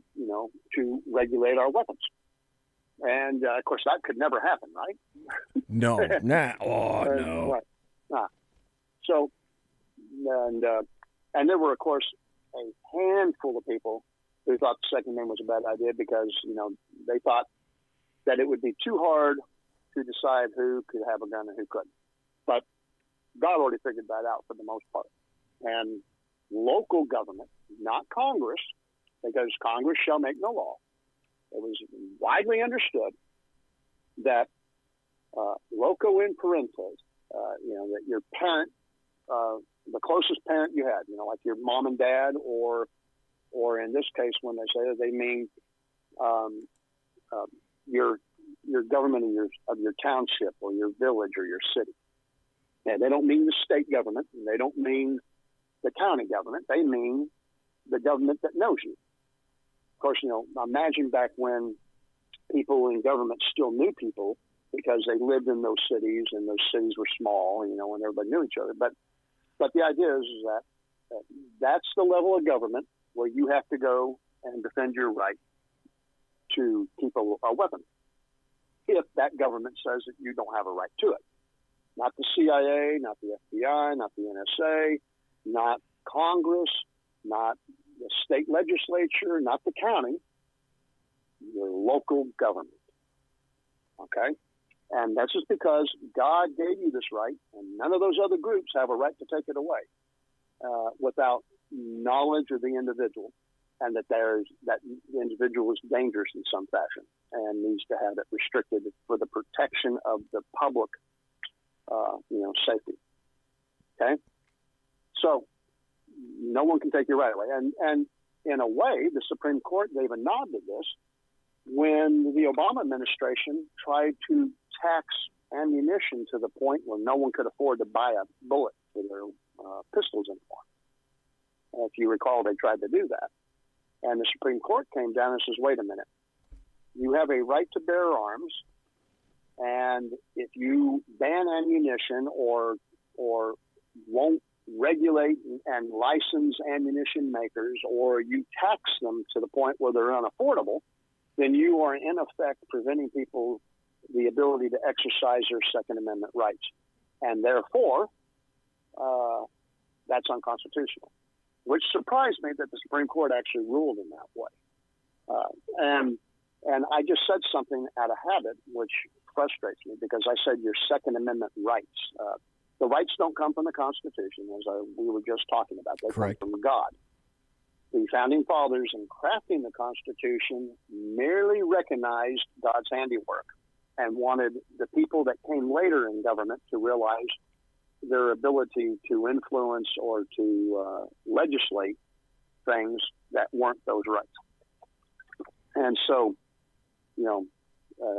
S5: regulate our weapons. And, of course, that could never happen, right?
S3: No. No.
S5: Right. So, and there were, of course, a handful of people who thought the Second Amendment was a bad idea because, they thought that it would be too hard to decide who could have a gun and who couldn't. But God already figured that out for the most part. And local government, not Congress, because Congress shall make no law. It was widely understood that loco in parentes, that your parent, the closest parent you had, like your mom and dad, or in this case, when they say that, they mean your government of your township or your village or your city. And they don't mean the state government, and they don't mean the county government. They mean the government that knows you. Of course, imagine back when people in government still knew people because they lived in those cities, and those cities were small, and everybody knew each other. But the idea is that that's the level of government where you have to go and defend your right to keep a weapon if that government says that you don't have a right to it. Not the CIA, not the FBI, not the NSA, not Congress, not the state legislature, not the county, your local government. Okay? And that's just because God gave you this right, and none of those other groups have a right to take it away without knowledge of the individual, and that the individual is dangerous in some fashion and needs to have it restricted for the protection of the public, safety. Okay? So no one can take you right away. And in a way, the Supreme Court gave a nod to this when the Obama administration tried to tax ammunition to the point where no one could afford to buy a bullet for their pistols anymore. If you recall, they tried to do that. And the Supreme Court came down and says, wait a minute, you have a right to bear arms, and if you ban ammunition or won't regulate and license ammunition makers, or you tax them to the point where they're unaffordable, then you are in effect preventing people the ability to exercise their Second Amendment rights. And therefore, that's unconstitutional, which surprised me that the Supreme Court actually ruled in that way. And I just said something out of habit, which frustrates me, because I said your Second Amendment rights. The rights don't come from the Constitution, as we were just talking about. They
S3: Correct.
S5: come from God. The Founding Fathers, in crafting the Constitution, merely recognized God's handiwork and wanted the people that came later in government to realize their ability to influence or to legislate things that weren't those rights. And so,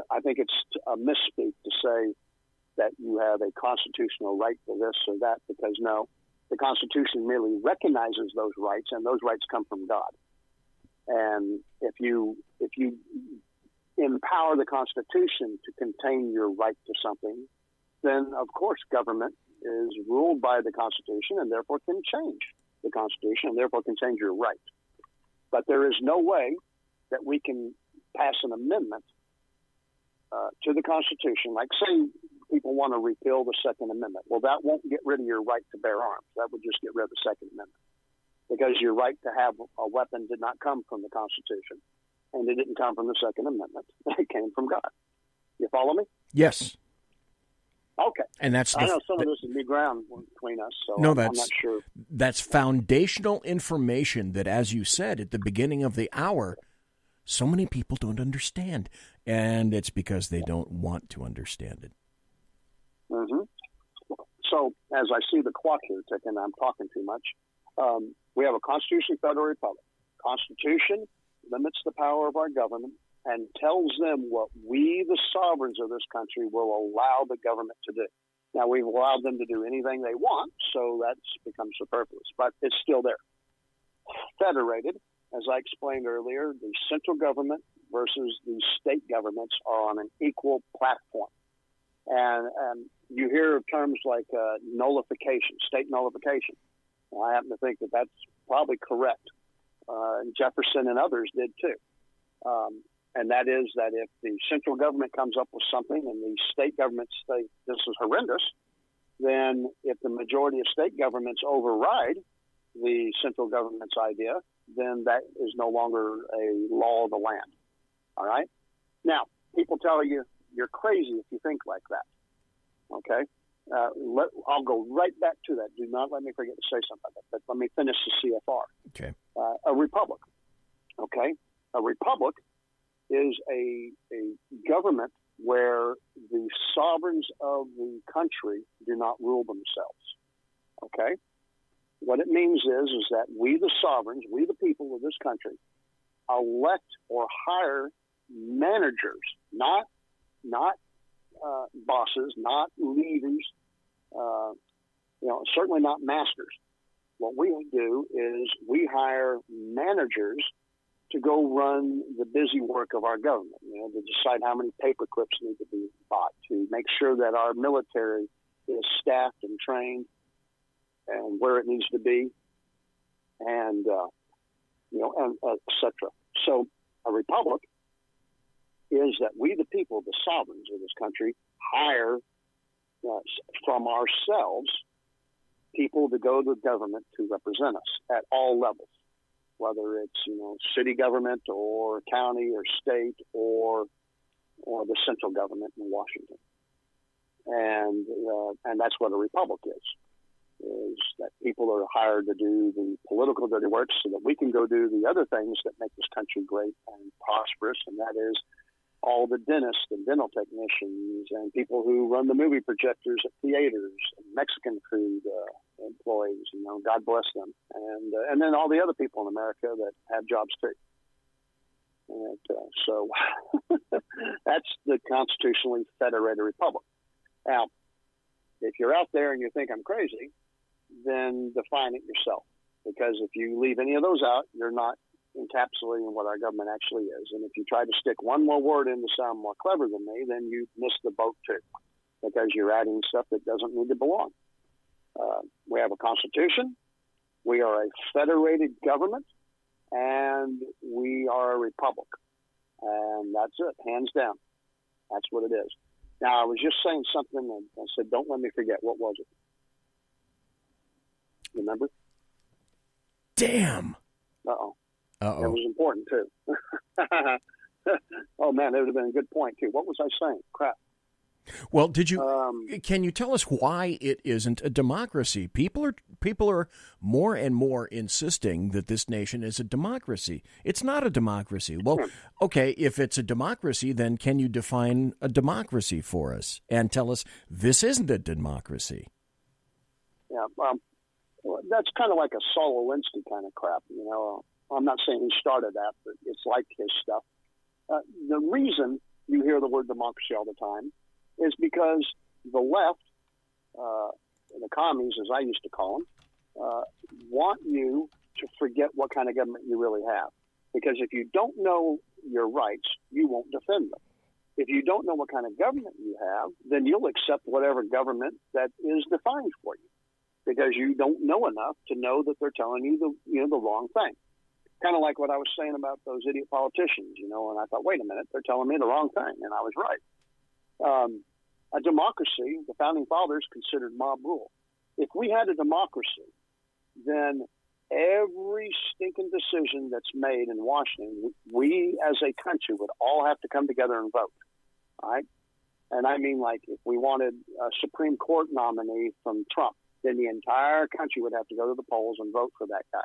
S5: I think it's a misspeak to say that you have a constitutional right to this or that, because no, the Constitution merely recognizes those rights, and those rights come from God. And if you empower the Constitution to contain your right to something, then of course government is ruled by the Constitution and therefore can change the Constitution and therefore can change your right. But there is no way that we can pass an amendment to the Constitution, like say people want to repeal the Second Amendment. Well, that won't get rid of your right to bear arms. That would just get rid of the Second Amendment, because your right to have a weapon did not come from the Constitution, and it didn't come from the Second Amendment. It came from God. You follow me?
S3: Yes.
S5: Okay.
S3: And that's
S5: I know some of this is new ground between us, so
S3: no,
S5: I'm
S3: that's
S5: not sure.
S3: That's foundational information that, as you said at the beginning of the hour, so many people don't understand, and it's because they don't want to understand it.
S5: Mm-hmm. So, as I see the clock here ticking, I'm talking too much. We have a Constitution, Federal Republic. Constitution limits the power of our government and tells them what we, the sovereigns of this country, will allow the government to do. Now, we've allowed them to do anything they want, so that's become superfluous, but it's still there. Federated, as I explained earlier, the central government versus the state governments are on an equal platform. And you hear of terms like nullification, state nullification. Well, I happen to think that that's probably correct. And Jefferson and others did too. And that is that if the central government comes up with something and the state governments say this is horrendous, then if the majority of state governments override the central government's idea, then that is no longer a law of the land. All right? Now, people tell you you're crazy if you think like that. Okay? I'll go right back to that. Do not let me forget to say something about that. But let me finish the CFR.
S3: Okay.
S5: A republic. Okay? A republic is a government where the sovereigns of the country do not rule themselves. Okay? What it means is that we, the sovereigns, we, the people of this country, elect or hire managers, not bosses, not leaders, certainly not masters. What we do is we hire managers to go run the busy work of our government, to decide how many paper clips need to be bought, to make sure that our military is staffed and trained and where it needs to be, and et cetera. So a republic is that we, the people, the sovereigns of this country, hire from ourselves people to go to government to represent us at all levels, whether it's city government or county or state or the central government in Washington, and that's what a republic is that people are hired to do the political dirty work so that we can go do the other things that make this country great and prosperous, and that is all the dentists and dental technicians and people who run the movie projectors at theaters and Mexican food employees, God bless them. And then all the other people in America that have jobs too. And so that's the constitutionally federated republic. Now, if you're out there and you think I'm crazy, then define it yourself. Because if you leave any of those out, you're not encapsulating what our government actually is. And if you try to stick one more word in to sound more clever than me, then you miss the boat too, because you're adding stuff that doesn't need to belong. We have a constitution, we are a federated government, and we are a republic. And that's it, hands down. That's what it is. Now, I was just saying something, and I said, don't let me forget. What was it? Remember?
S3: Damn.
S5: Uh-oh.
S3: Uh-oh.
S5: It was important, too. Oh, man, that would have been a good point, too. What was I saying? Crap.
S3: Well, can you tell us why it isn't a democracy? People are more and more insisting that this nation is a democracy. It's not a democracy. Well, okay, if it's a democracy, then can you define a democracy for us and tell us this isn't a democracy?
S5: Yeah, that's kind of like a Saul Alinsky kind of crap, I'm not saying he started that, but it's like his stuff. The reason you hear the word democracy all the time is because the left, the commies, as I used to call them, want you to forget what kind of government you really have. Because if you don't know your rights, you won't defend them. If you don't know what kind of government you have, then you'll accept whatever government that is defined for you, because you don't know enough to know that they're telling you the wrong thing. Kind of like what I was saying about those idiot politicians, and I thought, wait a minute, they're telling me the wrong thing, and I was right. A democracy, the founding fathers considered mob rule. If we had a democracy, then every stinking decision that's made in Washington, we as a country would all have to come together and vote. All right? And I mean, like, if we wanted a Supreme Court nominee from Trump, then the entire country would have to go to the polls and vote for that guy.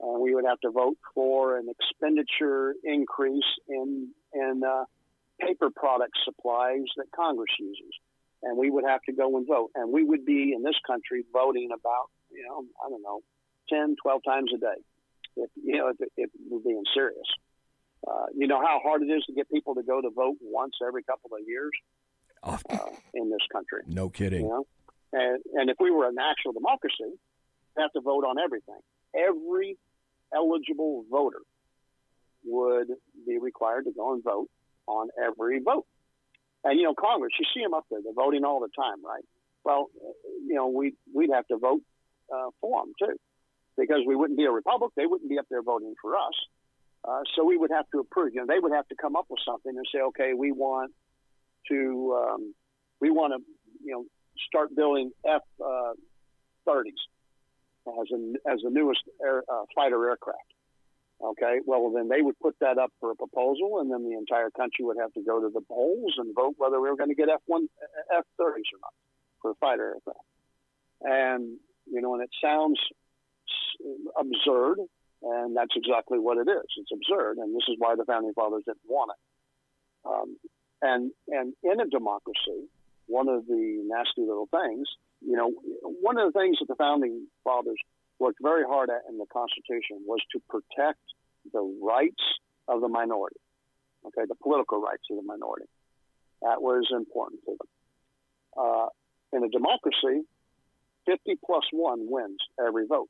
S5: And we would have to vote for an expenditure increase in paper product supplies that Congress uses. And we would have to go and vote. And we would be in this country voting about, 10, 12 times a day, if we're being serious. You know how hard it is to get people to go to vote once every couple of years in this country.
S3: No kidding.
S5: And if we were an actual democracy, we'd have to vote on everything. Every eligible voter would be required to go and vote on every vote. And, Congress, you see them up there, they're voting all the time, right? Well, we'd have to vote for them, too, because we wouldn't be a republic. They wouldn't be up there voting for us. So we would have to approve. They would have to come up with something and say, okay, we want to start building F-30s as the newest fighter aircraft. Okay, well, then they would put that up for a proposal, and then the entire country would have to go to the polls and vote whether we were going to get F-30s or not for fighter aircraft. And, and it sounds absurd, and that's exactly what it is. It's absurd, and this is why the Founding Fathers didn't want it. And in a democracy, one of the nasty little things, one of the things that the Founding Fathers worked very hard at in the Constitution was to protect the rights of the minority, okay, the political rights of the minority. That was important to them. In a democracy, 50 plus 1 wins every vote,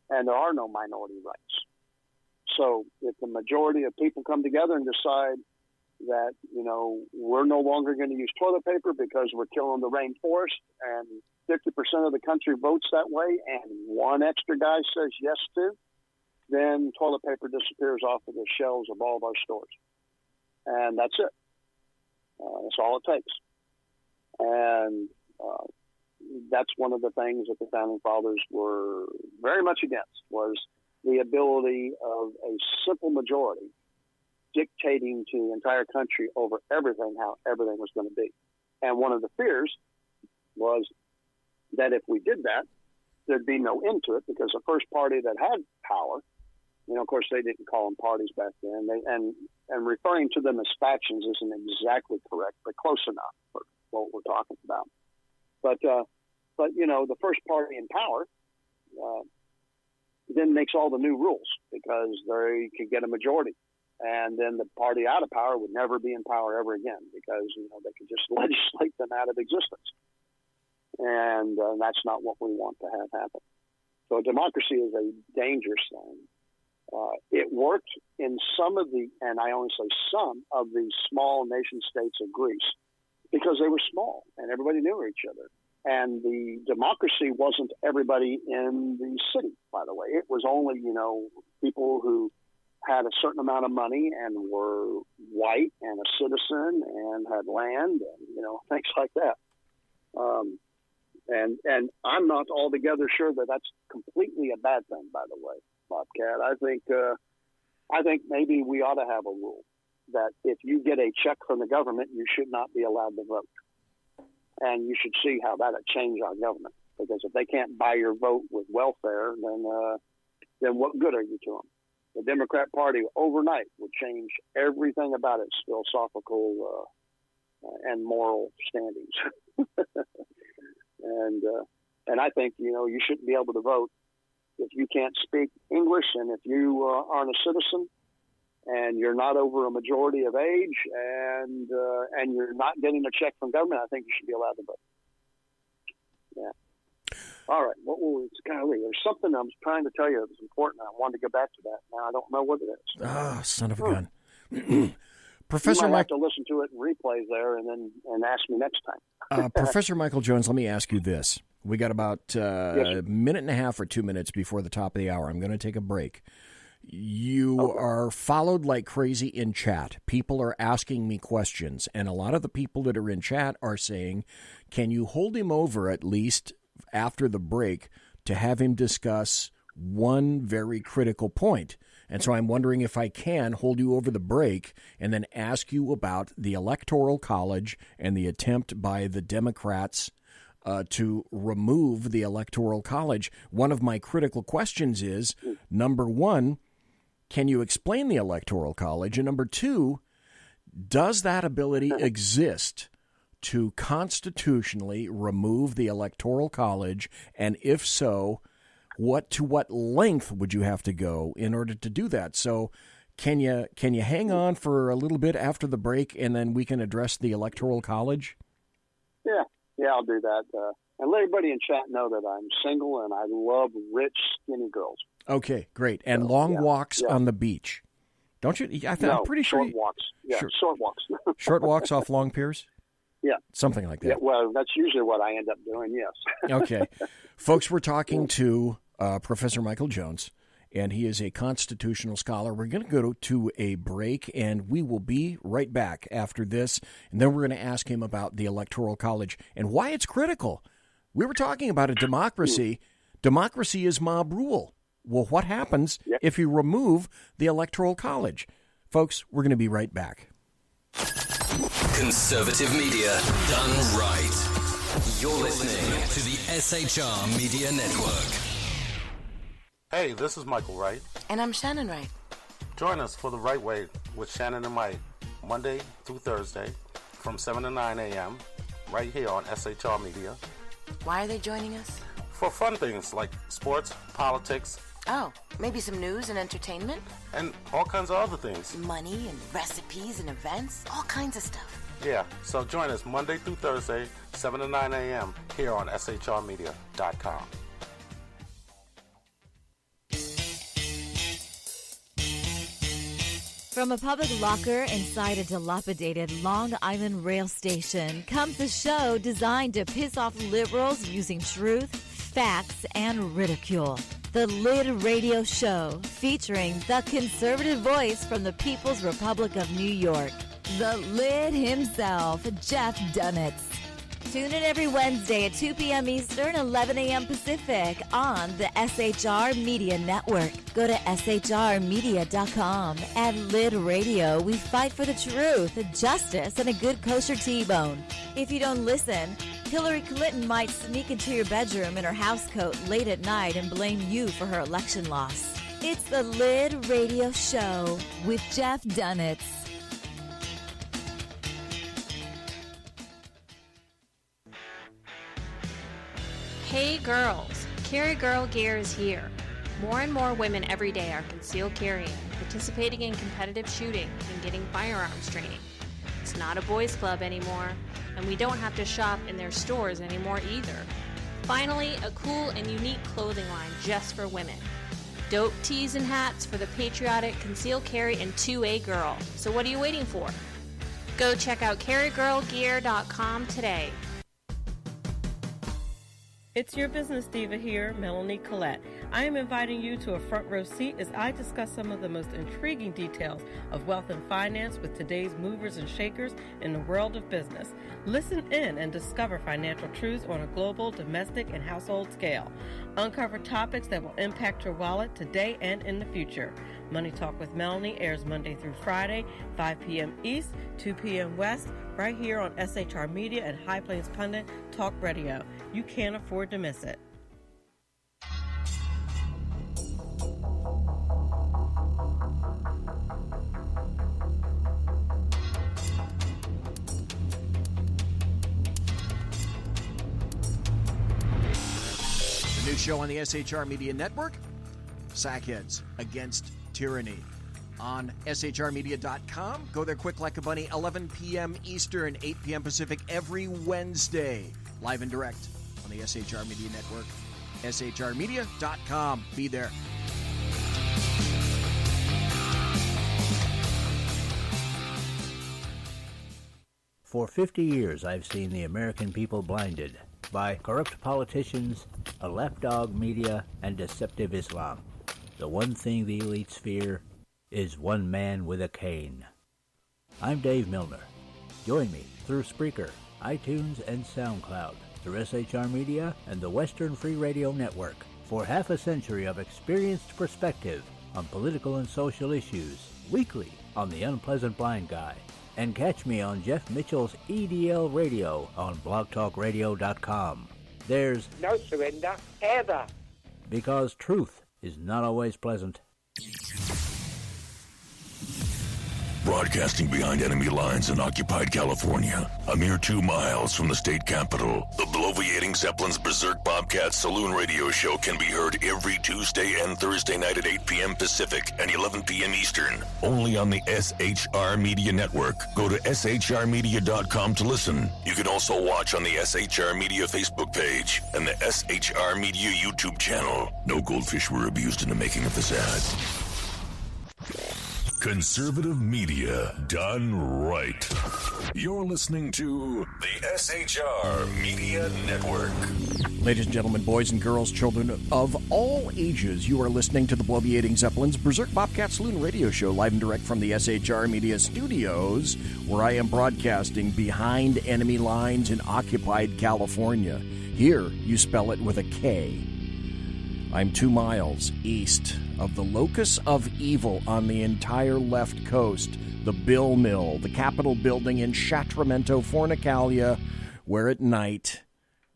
S5: and there are no minority rights. So if the majority of people come together and decide that, we're no longer going to use toilet paper because we're killing the rainforest, and 50% of the country votes that way, and one extra guy says yes to, then toilet paper disappears off of the shelves of all of our stores. And that's it. That's all it takes. And that's one of the things that the Founding Fathers were very much against, was the ability of a simple majority dictating to the entire country over everything, how everything was going to be. And one of the fears was that if we did that, there'd be no end to it, because the first party that had power, of course, they didn't call them parties back then, and referring to them as factions isn't exactly correct, but close enough for what we're talking about. But the first party in power then makes all the new rules, because they could get a majority. And then the party out of power would never be in power ever again, because, they could just legislate them out of existence. And that's not what we want to have happen. So democracy is a dangerous thing. It worked in some of the, and I only say some, of the small nation states of Greece, because they were small and everybody knew each other. And the democracy wasn't everybody in the city, by the way. It was only, people who had a certain amount of money and were white and a citizen and had land and, things like that. And I'm not altogether sure that that's completely a bad thing, by the way, Bobcat. I think maybe we ought to have a rule that if you get a check from the government, you should not be allowed to vote. And you should see how that would change our government. Because if they can't buy your vote with welfare, then what good are you to them? The Democrat Party overnight would change everything about its philosophical and moral standings. And I think, you shouldn't be able to vote if you can't speak English, and if you aren't a citizen, and you're not over a majority of age, and you're not getting a check from government. I think you should be allowed to vote. Yeah. All right. Golly, there's something I was trying to tell you that was important. I wanted to go back to that. Now I don't know what it is.
S3: Ah, son of a gun. Professor
S5: you might have to listen to it in replays there, and ask me next time.
S3: Professor Michael Jones, let me ask you this. We got about a minute and a half or 2 minutes before the top of the hour. I'm going to take a break. You are followed like crazy in chat. People are asking me questions, and a lot of the people that are in chat are saying, can you hold him over at least after the break to have him discuss one very critical point? And so I'm wondering if I can hold you over the break and then ask you about the Electoral College and the attempt by the Democrats to remove the Electoral College. One of my critical questions is, number one, can you explain the Electoral College? And number two, does that ability exist to constitutionally remove the Electoral College? And if so, to what length would you have to go in order to do that? So can you hang on for a little bit after the break, and then we can address the Electoral College?
S5: Yeah, I'll do that. And let everybody in chat know that I'm single and I love rich, skinny girls.
S3: Okay, great. And so, long walks on the beach. Don't you? I'm pretty sure.
S5: Short walks. Yeah, short walks.
S3: Short walks off long piers?
S5: Yeah.
S3: Something like that.
S5: Yeah, well, that's usually what I end up doing, yes.
S3: Okay. Folks, we're talking to Professor Michael Jones, and he is a constitutional scholar. We're going to go to a break, and we will be right back after this, and then we're going to ask him about the Electoral College and why it's critical. We were talking about a democracy. Democracy is mob rule. Well, what happens if you remove the Electoral College? Folks, we're going to be right back.
S6: Conservative media done right. You're listening to the SHR Media Network.
S7: Hey, this is Michael Wright.
S8: And I'm Shannon Wright.
S7: Join us for The Right Way with Shannon and Mike, Monday through Thursday from 7 to 9 a.m. right here on SHR Media.
S8: Why are they joining us?
S7: For fun things like sports, politics.
S8: Oh, maybe some news and entertainment?
S7: And all kinds of other things.
S8: Money and recipes and events, all kinds of stuff.
S7: Yeah, so join us Monday through Thursday, 7 to 9 a.m. here on SHRmedia.com.
S9: From a public locker inside a dilapidated Long Island rail station comes a show designed to piss off liberals using truth, facts, and ridicule. The Lid Radio Show, featuring the conservative voice from the People's Republic of New York, the Lid himself, Jeff Dunitz. Tune in every Wednesday at 2 p.m. Eastern, 11 a.m. Pacific on the SHR Media Network. Go to shrmedia.com. At Lid Radio, we fight for the truth, justice, and a good kosher T-bone. If you don't listen, Hillary Clinton might sneak into your bedroom in her housecoat late at night and blame you for her election loss. It's the Lid Radio Show with Jeff Dunitz.
S10: Hey girls, Carry Girl Gear is here. More and more women every day are concealed carrying, participating in competitive shooting, and getting firearms training. It's not a boys' club anymore, and we don't have to shop in their stores anymore either. Finally, a cool and unique clothing line just for women. Dope tees and hats for the patriotic, concealed carry, and 2A girl. So what are you waiting for? Go check out carrygirlgear.com today.
S11: It's your business diva here, Melanie Collette. I am inviting you to a front row seat as I discuss some of the most intriguing details of wealth and finance with today's movers and shakers in the world of business. Listen in and discover financial truths on a global, domestic, and household scale. Uncover topics that will impact your wallet today and in the future. Money Talk with Melanie airs Monday through Friday, 5 p.m. East, 2 p.m. West, right here on SHR Media and High Plains Pundit Talk Radio. You can't afford to miss it.
S3: The new show on the SHR Media Network, Sackheads Against Tyranny. On shrmedia.com. Go there quick like a bunny, 11 p.m. Eastern, 8 p.m. Pacific every Wednesday. Live and direct on the SHR Media Network. shrmedia.com. Be there.
S12: For 50 years, I've seen the American people blinded by corrupt politicians, a lapdog media, and deceptive Islam. The one thing the elites fear is one man with a cane. I'm Dave Milner. Join me through Spreaker, iTunes, and SoundCloud, through SHR Media and the Western Free Radio Network, for half a century of experienced perspective on political and social issues, weekly on The Unpleasant Blind Guy. And catch me on Jeff Mitchell's EDL Radio on blogtalkradio.com. There's
S13: no surrender, ever.
S12: Because truth is not always pleasant.
S14: Broadcasting behind enemy lines in occupied California, a mere 2 miles from the state capitol, the bloviating Zeppelin's Berserk Bobcat Saloon radio show can be heard every Tuesday and Thursday night at 8 p.m. Pacific and 11 p.m. Eastern, only on the SHR Media Network. Go to shrmedia.com to listen. You can also watch on the SHR Media Facebook page and the SHR Media YouTube channel. No goldfish were abused in the making of this ad. Conservative media done right. You're listening to the SHR Media Network.
S3: Ladies and gentlemen, boys and girls, children of all ages, you are listening to the Bloviating Zeppelin's Berserk Bobcat Saloon radio show, live and direct from the SHR Media studios, where I am broadcasting behind enemy lines in occupied California. Here, you spell it with a K. I'm 2 miles east of the locus of evil on the entire left coast, the Bill Mill, the Capitol building in Sacramento, Fornicalia, where at night,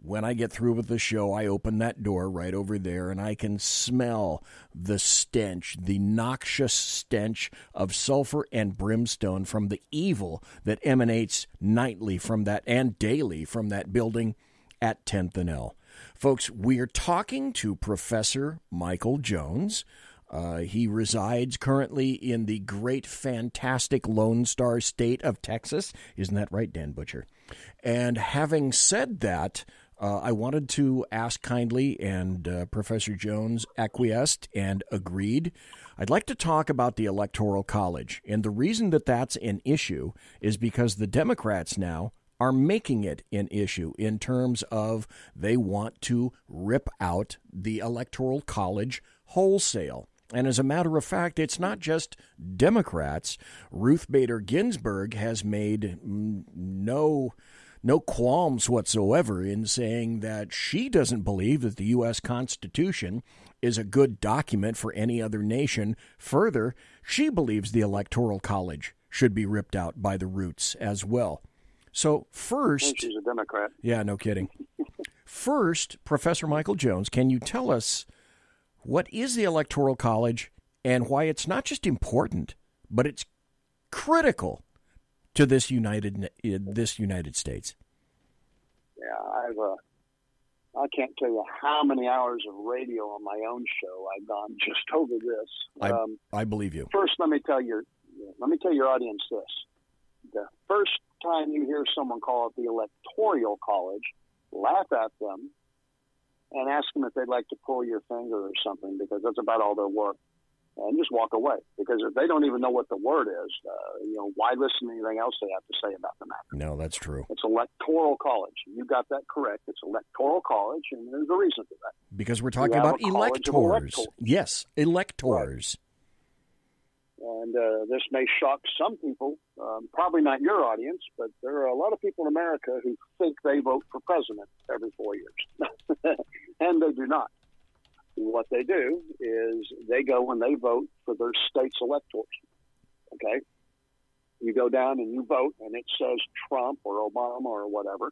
S3: when I get through with the show, I open that door right over there and I can smell the stench, the noxious stench of sulfur and brimstone from the evil that emanates nightly from that and daily from that building at 10th and L. Folks, we are talking to Professor Michael Jones. He resides currently in the great, fantastic Lone Star state of Texas. Isn't that right, Dan Butcher? And having said that, I wanted to ask kindly, and Professor Jones acquiesced and agreed. I'd like to talk about the Electoral College. And the reason that that's an issue is because the Democrats now are making it an issue in terms of they want to rip out the Electoral College wholesale. And as a matter of fact, it's not just Democrats. Ruth Bader Ginsburg has made no qualms whatsoever in saying that she doesn't believe that the U.S. Constitution is a good document for any other nation. Further, she believes the Electoral College should be ripped out by the roots as well. So first...
S5: She's a Democrat.
S3: Yeah, no kidding. First, Professor Michael Jones, can you tell us what is the Electoral College and why it's not just important, but it's critical to this United States?
S5: Yeah, I can't tell you how many hours of radio on my own show I've gone just over this.
S3: I believe you.
S5: First, let me tell your audience this: the first time you hear someone call it the Electoral College, laugh at them and ask them if they'd like to pull your finger or something, because that's about all they're worth. And just walk away, because if they don't even know what the word is, why listen to anything else they have to say about the matter?
S3: No, that's true.
S5: It's Electoral College. You got that correct. It's Electoral College, and there's a reason for that.
S3: Because we're talking about electors. Yes, electors.
S5: Right. And this may shock some people, probably not your audience, but there are a lot of people in America who think they vote for president every 4 years, and they do not. What they do is they go and they vote for their state's electors. Okay? You go down and you vote, and it says Trump or Obama or whatever.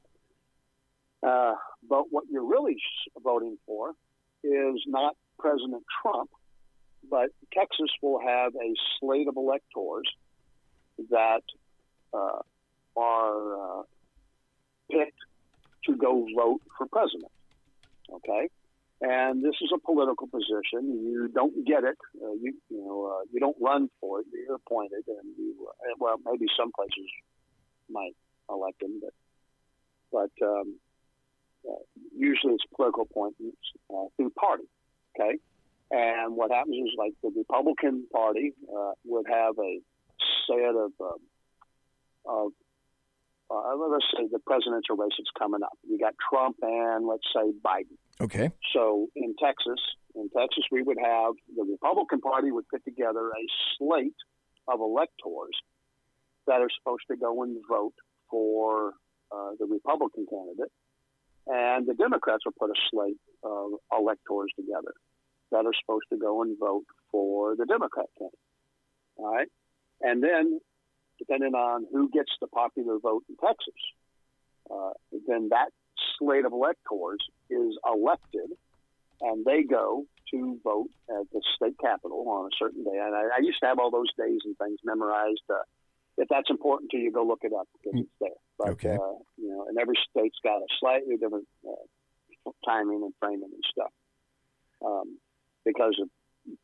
S5: But what you're really voting for is not President Trump, but Texas will have a slate of electors that are picked to go vote for president. Okay? And this is a political position. You don't get it. You don't run for it. You're appointed, and maybe some places might elect him, but usually it's political appointments through party. Okay, and what happens is, like, the Republican Party would have a set of let's say the presidential race that's coming up. You got Trump and, let's say, Biden.
S3: Okay.
S5: So in Texas, we would have the Republican Party would put together a slate of electors that are supposed to go and vote for the Republican candidate, and the Democrats will put a slate of electors together that are supposed to go and vote for the Democrat candidate. All right, and then depending on who gets the popular vote in Texas, then that slate of electors is elected, and they go to vote at the state capitol on a certain day. And I used to have all those days and things memorized. If that's important to you, go look it up, because it's there. But,
S3: okay.
S5: And every state's got a slightly different timing and framing and stuff because of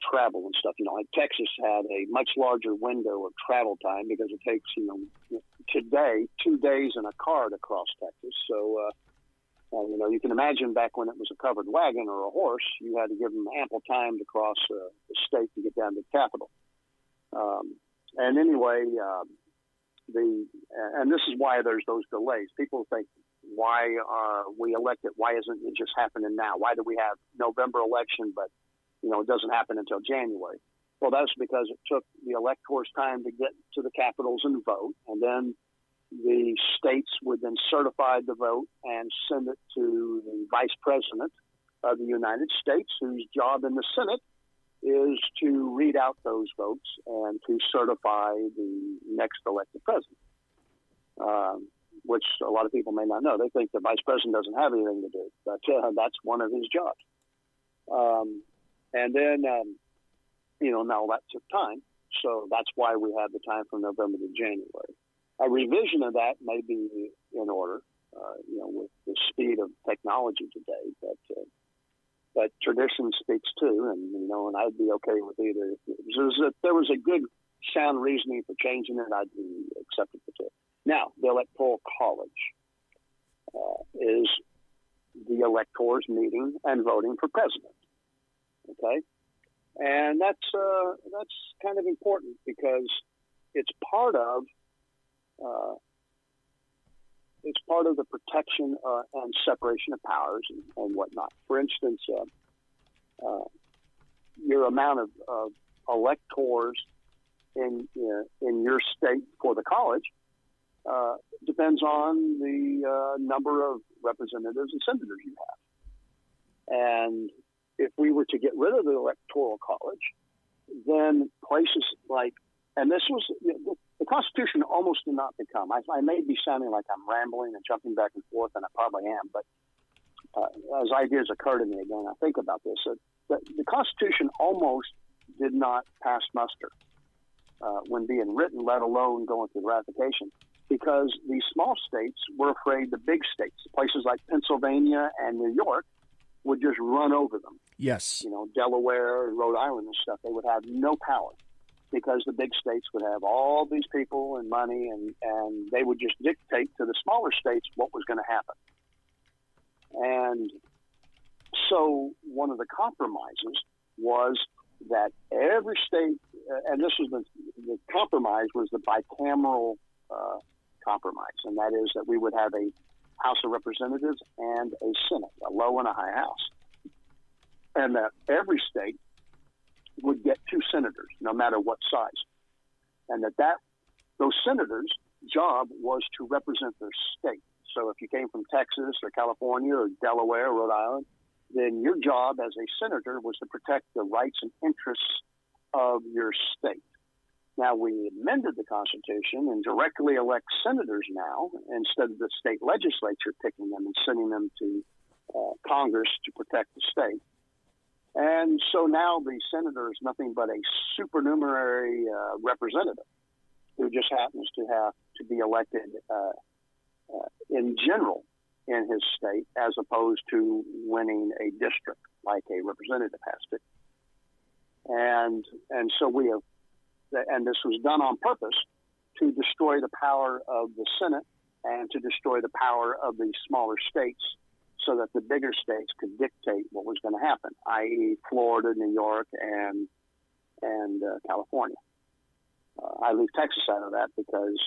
S5: travel and stuff. Like Texas had a much larger window of travel time because it takes, today 2 days in a car to cross Texas. So, you can imagine back when it was a covered wagon or a horse, you had to give them ample time to cross the state to get down to the Capitol. And anyway, and this is why there's those delays. People think, why are we elected? Why isn't it just happening now? Why do we have November election, but it doesn't happen until January? Well, that's because it took the electors time to get to the capitals and vote, and then the states would then certify the vote and send it to the vice president of the United States, whose job in the Senate is to read out those votes and to certify the next elected president, which a lot of people may not know. They think the vice president doesn't have anything to do, but that's one of his jobs. And then, now that took time, so that's why we have the time from November to January. A revision of that may be in order, with the speed of technology today, but tradition speaks too, and I'd be okay with either. If there was a good, sound reasoning for changing it, I'd be acceptable to it. Now, the Electoral College is the electors meeting and voting for president. Okay, and that's kind of important because it's part of the protection and separation of powers and whatnot. For instance, your amount of electors in your state for the college depends on the number of representatives and senators you have. And if we were to get rid of the Electoral College, then places like, and this was, the Constitution almost did not become, I may be sounding like I'm rambling and jumping back and forth, and I probably am, but as ideas occur to me again, I think about this. The Constitution almost did not pass muster when being written, let alone going through ratification, because these small states were afraid the big states, places like Pennsylvania and New York, would just run over them.
S3: Yes.
S5: Delaware, Rhode Island and stuff, they would have no power because the big states would have all these people and money, and they would just dictate to the smaller states what was going to happen. And so one of the compromises was that every state, and this was the compromise was the bicameral compromise, and that is that we would have a House of Representatives and a Senate, a low and a high house, and that every state would get 2 senators, no matter what size, and that those senators' job was to represent their state. So if you came from Texas or California or Delaware or Rhode Island, then your job as a senator was to protect the rights and interests of your state. Now, we amended the Constitution and directly elect senators now instead of the state legislature picking them and sending them to Congress to protect the state. And so now the senator is nothing but a supernumerary representative who just happens to have to be elected in general in his state as opposed to winning a district like a representative has to. And so we have, and this was done on purpose to destroy the power of the Senate and to destroy the power of the smaller states so that the bigger states could dictate what was going to happen, i.e. Florida, New York, and California. I leave Texas out of that because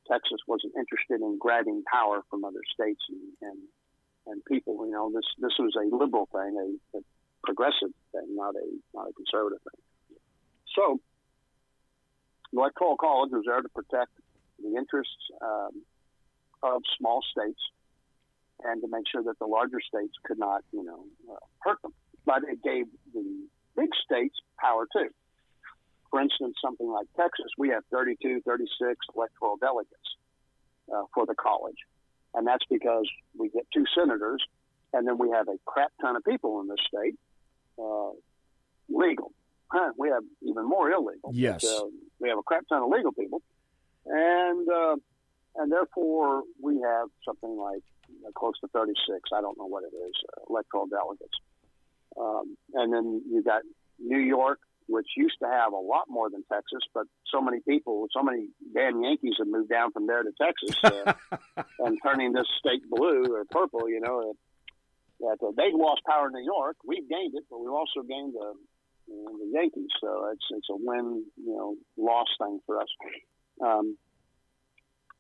S5: Texas wasn't interested in grabbing power from other states and people. This was a liberal thing, a progressive thing, not a conservative thing. So the Electoral College was there to protect the interests of small states and to make sure that the larger states could not, hurt them. But it gave the big states power too. For instance, something like Texas, we have 32, 36 electoral delegates for the college. And that's because we get 2 senators, and then we have a crap ton of people in this state, legal. We have even more illegal.
S3: Yes.
S5: But, we have a crap ton of legal people. And therefore, we have something like close to 36, I don't know what it is, electoral delegates. And then you got New York, which used to have a lot more than Texas, but so many people, so many damn Yankees have moved down from there to Texas and turning this state blue or purple, that they've lost power in New York. We've gained it, but we've also gained the Yankees. So it's a win, loss thing for us.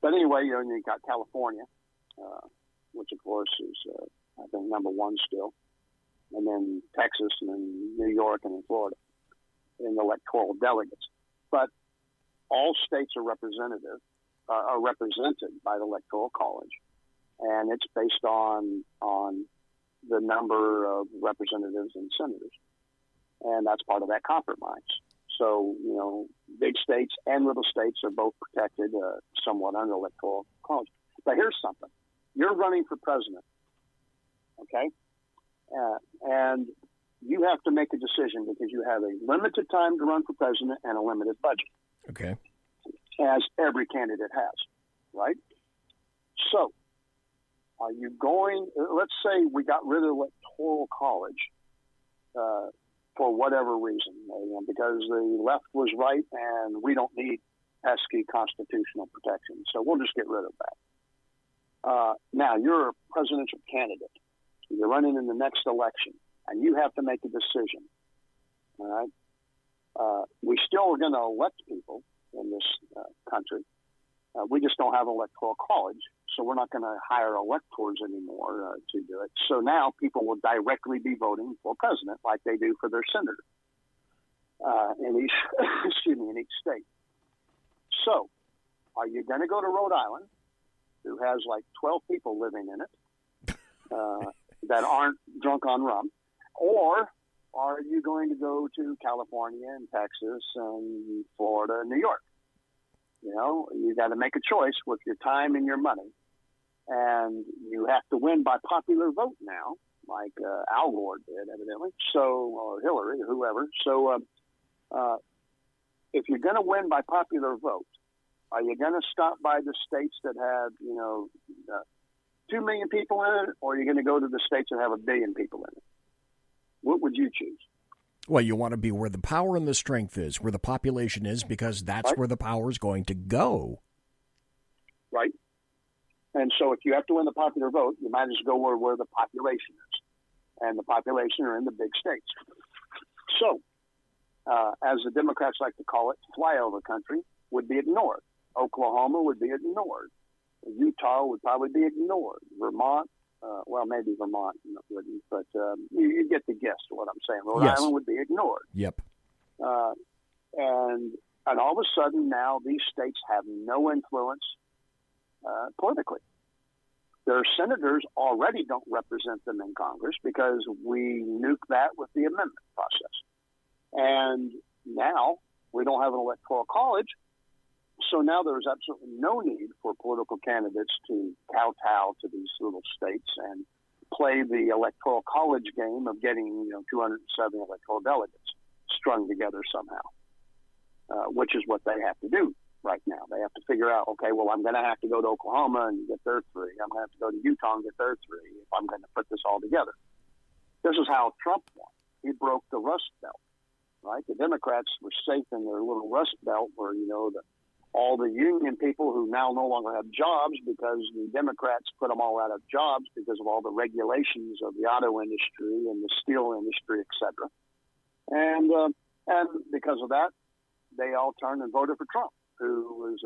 S5: But anyway, you got California, which of course is I think number one still, and then Texas, and then New York, and then Florida in electoral delegates. But all states are represented by the Electoral College, and it's based on the number of representatives and senators, and that's part of that compromise. So, big states and little states are both protected somewhat under Electoral College. But here's something. You're running for president, okay? And you have to make a decision because you have a limited time to run for president and a limited budget.
S3: Okay.
S5: As every candidate has, right? So, are you going, let's say we got rid of Electoral College for whatever reason, because the left was right and we don't need pesky constitutional protection. So we'll just get rid of that. Now, you're a presidential candidate. You're running in the next election, and you have to make a decision. All right? We still are going to elect people in this country. We just don't have Electoral College, so we're not going to hire electors anymore to do it. So now people will directly be voting for president like they do for their senator in each state. So are you going to go to Rhode Island, who has like 12 people living in it that aren't drunk on rum, or are you going to go to California and Texas and Florida and New York? You got to make a choice with your time and your money. And you have to win by popular vote now, like Al Gore did, evidently. Or Hillary, or whoever. So if you're going to win by popular vote, are you going to stop by the states that have, 2 million people in it, or are you going to go to the states that have 1 billion people in it? What would you choose?
S3: Well, you want to be where the power and the strength is, where the population is, because that's
S5: right.
S3: Where the power is going to go.
S5: Right. And so if you have to win the popular vote, you might as well go where the population is. And the population are in the big states. So, as the Democrats like to call it, flyover country would be ignored. Oklahoma would be ignored. Utah would probably be ignored. Vermont, maybe Vermont wouldn't, but you get the gist of what I'm saying. Rhode Island would be ignored.
S3: Yep.
S5: And all of a sudden now these states have no influence politically. Their senators already don't represent them in Congress because we nuked that with the amendment process. And now we don't have an Electoral College. So now there's absolutely no need for political candidates to kowtow to these little states and play the Electoral College game of getting 270 electoral delegates strung together somehow, which is what they have to do right now. They have to figure out, okay, well, I'm going to have to go to Oklahoma and get their 3. I'm going to have to go to Utah and get their 3 if I'm going to put this all together. This is how Trump won. He broke the Rust Belt, right? The Democrats were safe in their little Rust Belt where, all the union people who now no longer have jobs because the Democrats put them all out of jobs because of all the regulations of the auto industry and the steel industry, et cetera. And because of that, they all turned and voted for Trump, who was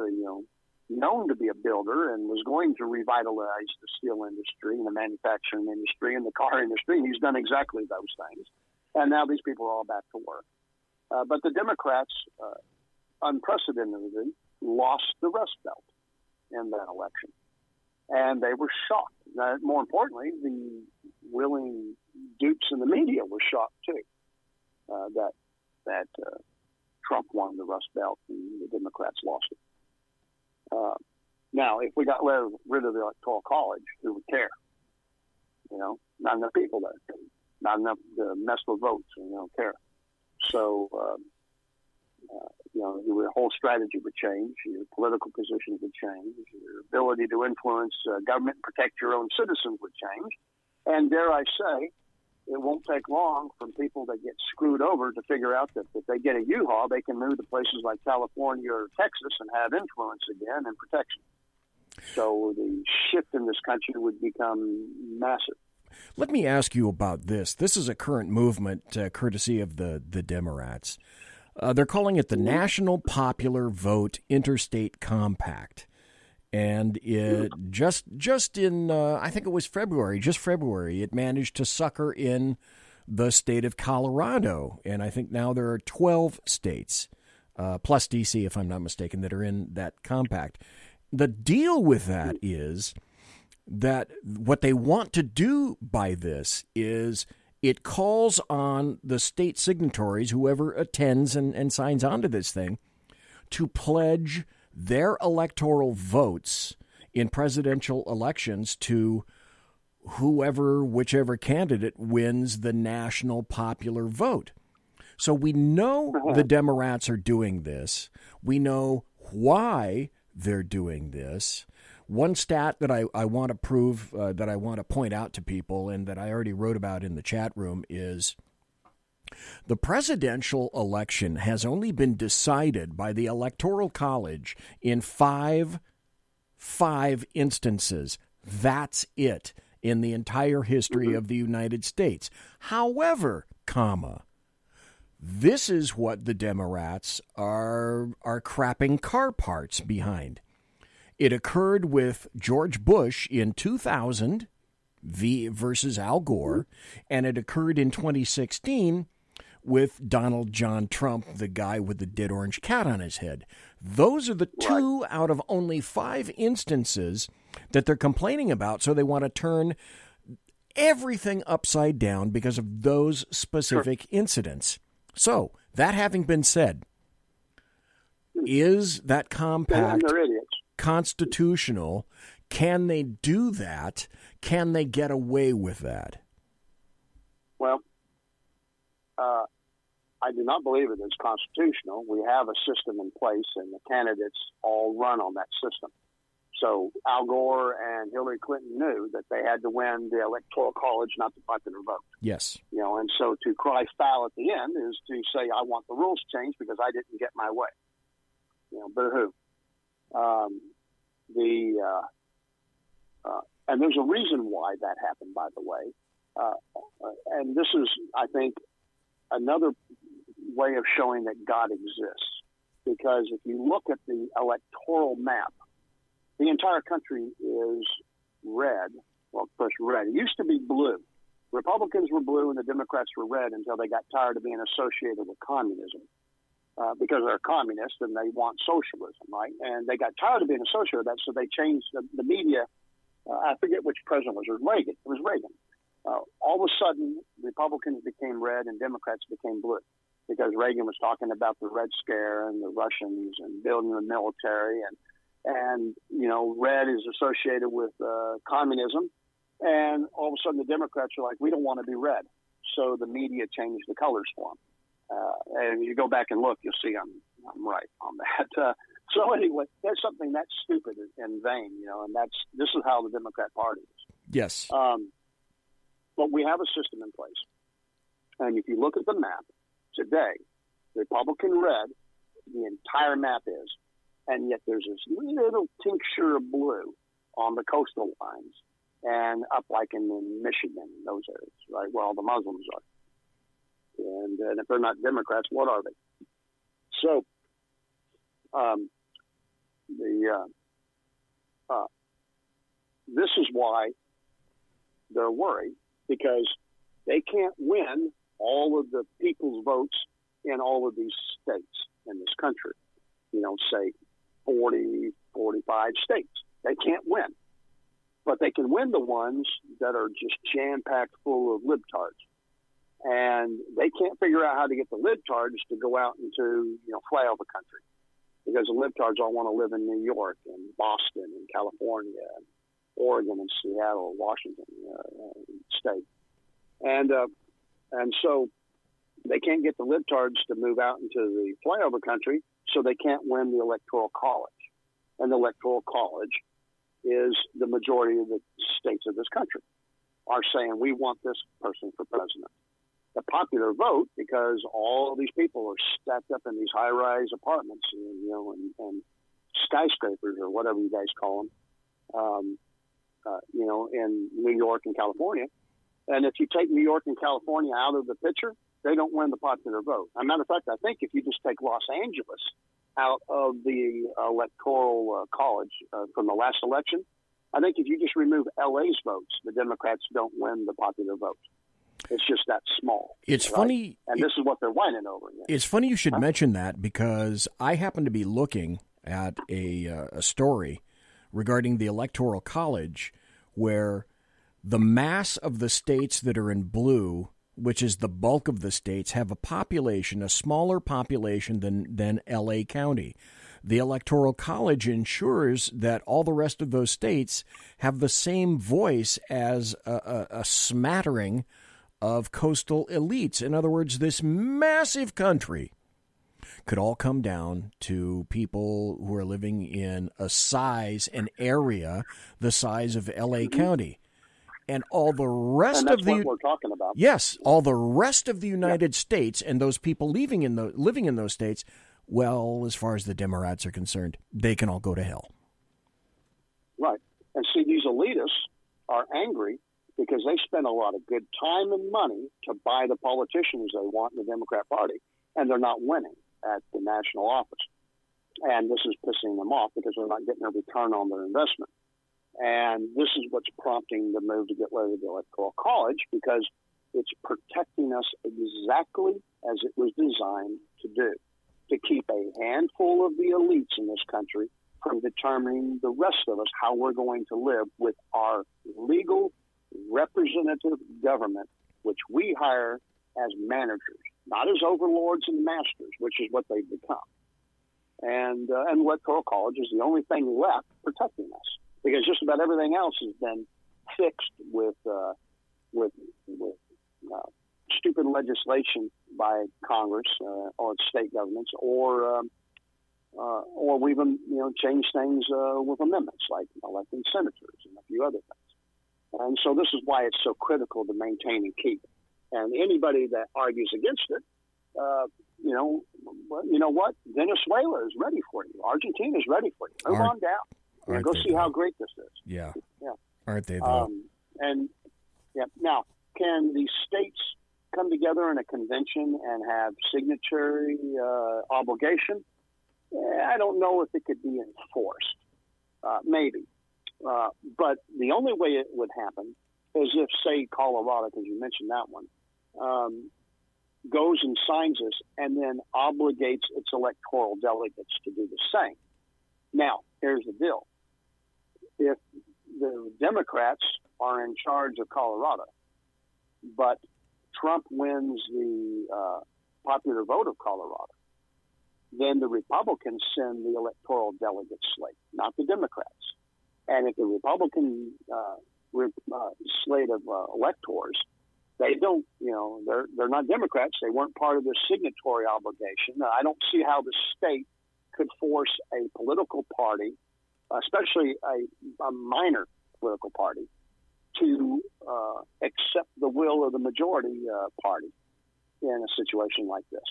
S5: known to be a builder and was going to revitalize the steel industry and the manufacturing industry and the car industry. He's done exactly those things. And now these people are all back to work. But the Democrats, unprecedentedly, lost the Rust Belt in that election. And they were shocked. Now, more importantly, the willing dupes in the media were shocked, too, that Trump won the Rust Belt and the Democrats lost it. Now, if we got rid of the Electoral College, who would care? Not enough people there. Not enough to mess with votes, and they don't care. So, your whole strategy would change, your political positions would change, your ability to influence government and protect your own citizens would change. And dare I say, it won't take long from people that get screwed over to figure out that if they get a U-Haul, they can move to places like California or Texas and have influence again and protection. So the shift in this country would become massive.
S3: Let me ask you about this. This is a current movement, courtesy of the Democrats. They're calling it the National Popular Vote Interstate Compact. And it just in, I think it was February, it managed to sucker in the state of Colorado. And I think now there are 12 states, plus D.C., if I'm not mistaken, that are in that compact. The deal with that is that what they want to do by this is it calls on the state signatories, whoever attends and signs on to this thing, to pledge their electoral votes in presidential elections to whichever candidate wins the national popular vote. So we know the Democrats are doing this. We know why they're doing this. One stat that I want to prove, that I want to point out to people, and that I already wrote about in the chat room, is the presidential election has only been decided by the Electoral College in five instances. That's it in the entire history of the United States. However, this is what the Democrats are crapping car parts behind. It occurred with George Bush in 2000 versus Al Gore, and it occurred in 2016 with Donald John Trump, the guy with the dead orange cat on his head. Those are the two out of only 5 instances that they're complaining about, so they want to turn everything upside down because of those specific incidents. So, that having been said, is that compact constitutional? Can they do that? Can they get away with that?
S5: Well, I do not believe it is constitutional. We have a system in place, and the candidates all run on that system. So Al Gore and Hillary Clinton knew that they had to win the Electoral College, not the popular vote.
S3: Yes.
S5: And so to cry foul at the end is to say, I want the rules changed because I didn't get my way. Boo-hoo. And there's a reason why that happened, by the way. And this is, I think, another way of showing that God exists. Because if you look at the electoral map, the entire country is red. Well, first red. It used to be blue. Republicans were blue and the Democrats were red until they got tired of being associated with communism. Because they're communists and they want socialism, right? And they got tired of being associated with that, so they changed the media. I forget which president was. It was Reagan. It was Reagan. All of a sudden, Republicans became red and Democrats became blue because Reagan was talking about the Red Scare and the Russians and building the military. And red is associated with communism. And all of a sudden, the Democrats are like, we don't want to be red. So the media changed the colors for them. And you go back and look, you'll see I'm right on that. So anyway, that's something that's stupid and vain, and this is how the Democrat Party is.
S3: Yes.
S5: But we have a system in place. And if you look at the map today, Republican red, the entire map is, and yet there's this little tincture of blue on the coastal lines and up like in Michigan, those areas, right, where all the Muslims are. And if they're not Democrats, what are they? So, this is why they're worried, because they can't win all of the people's votes in all of these states in this country. Say 40, 45 states. They can't win. But they can win the ones that are just jam-packed full of libtards. And they can't figure out how to get the libtards to go out into, flyover country, because the libtards all want to live in New York and Boston and California and Oregon and Seattle, Washington state. And so they can't get the libtards to move out into the flyover country, so they can't win the Electoral College. And the Electoral College is the majority of the states of this country are saying, we want this person for president. The popular vote, because all of these people are stacked up in these high-rise apartments, and skyscrapers or whatever you guys call them, in New York and California, And if you take New York and California out of the picture, they don't win the popular vote. As a matter of fact, I think if you just take Los Angeles out of the Electoral College from the last election, I think if you just remove LA's votes, the Democrats don't win the popular vote. It's just that small.
S3: It's funny.
S5: And this is what they're whining over. Yeah.
S3: It's funny you should mention that, because I happen to be looking at a story regarding the Electoral College where the mass of the states that are in blue, which is the bulk of the states, have a smaller population than L.A. County. The Electoral College ensures that all the rest of those states have the same voice as a smattering of coastal elites. In other words, this massive country could all come down to people who are living in an area the size of L.A. County. And all the rest
S5: and that's
S3: of the
S5: what we're talking about.
S3: Yes, all the rest of the United States and those people living in those states, well, as far as the Democrats are concerned, they can all go to hell.
S5: Right. And see, these elitists are angry because they spend a lot of good time and money to buy the politicians they want in the Democrat Party, and they're not winning at the national office. And this is pissing them off because they're not getting a return on their investment. And this is what's prompting the move to get rid of the Electoral College, because it's protecting us exactly as it was designed to do, to keep a handful of the elites in this country from determining the rest of us how we're going to live with our legal representative government, which we hire as managers, not as overlords and masters, which is what they've become. And Electoral College is the only thing left protecting us, because just about everything else has been fixed with stupid legislation by Congress or state governments, or we've changed things with amendments like electing senators and a few other things. And so this is why it's so critical to maintain and keep. And anybody that argues against it, you know what? Venezuela is ready for you. Argentina is ready for you. Move on down. And go see how great this is.
S3: Yeah.
S5: Yeah.
S3: Aren't they, though?
S5: Now, can the states come together in a convention and have signatory obligation? I don't know if it could be enforced. Maybe. But the only way it would happen is if, say, Colorado, because you mentioned that one, goes and signs this and then obligates its electoral delegates to do the same. Now, here's the deal. If the Democrats are in charge of Colorado, but Trump wins the popular vote of Colorado, then the Republicans send the electoral delegate slate, not the Democrats. And if the Republican slate of electors, they don't, they're not Democrats. They weren't part of the signatory obligation. I don't see how the state could force a political party, especially a minor political party, to accept the will of the majority party in a situation like this.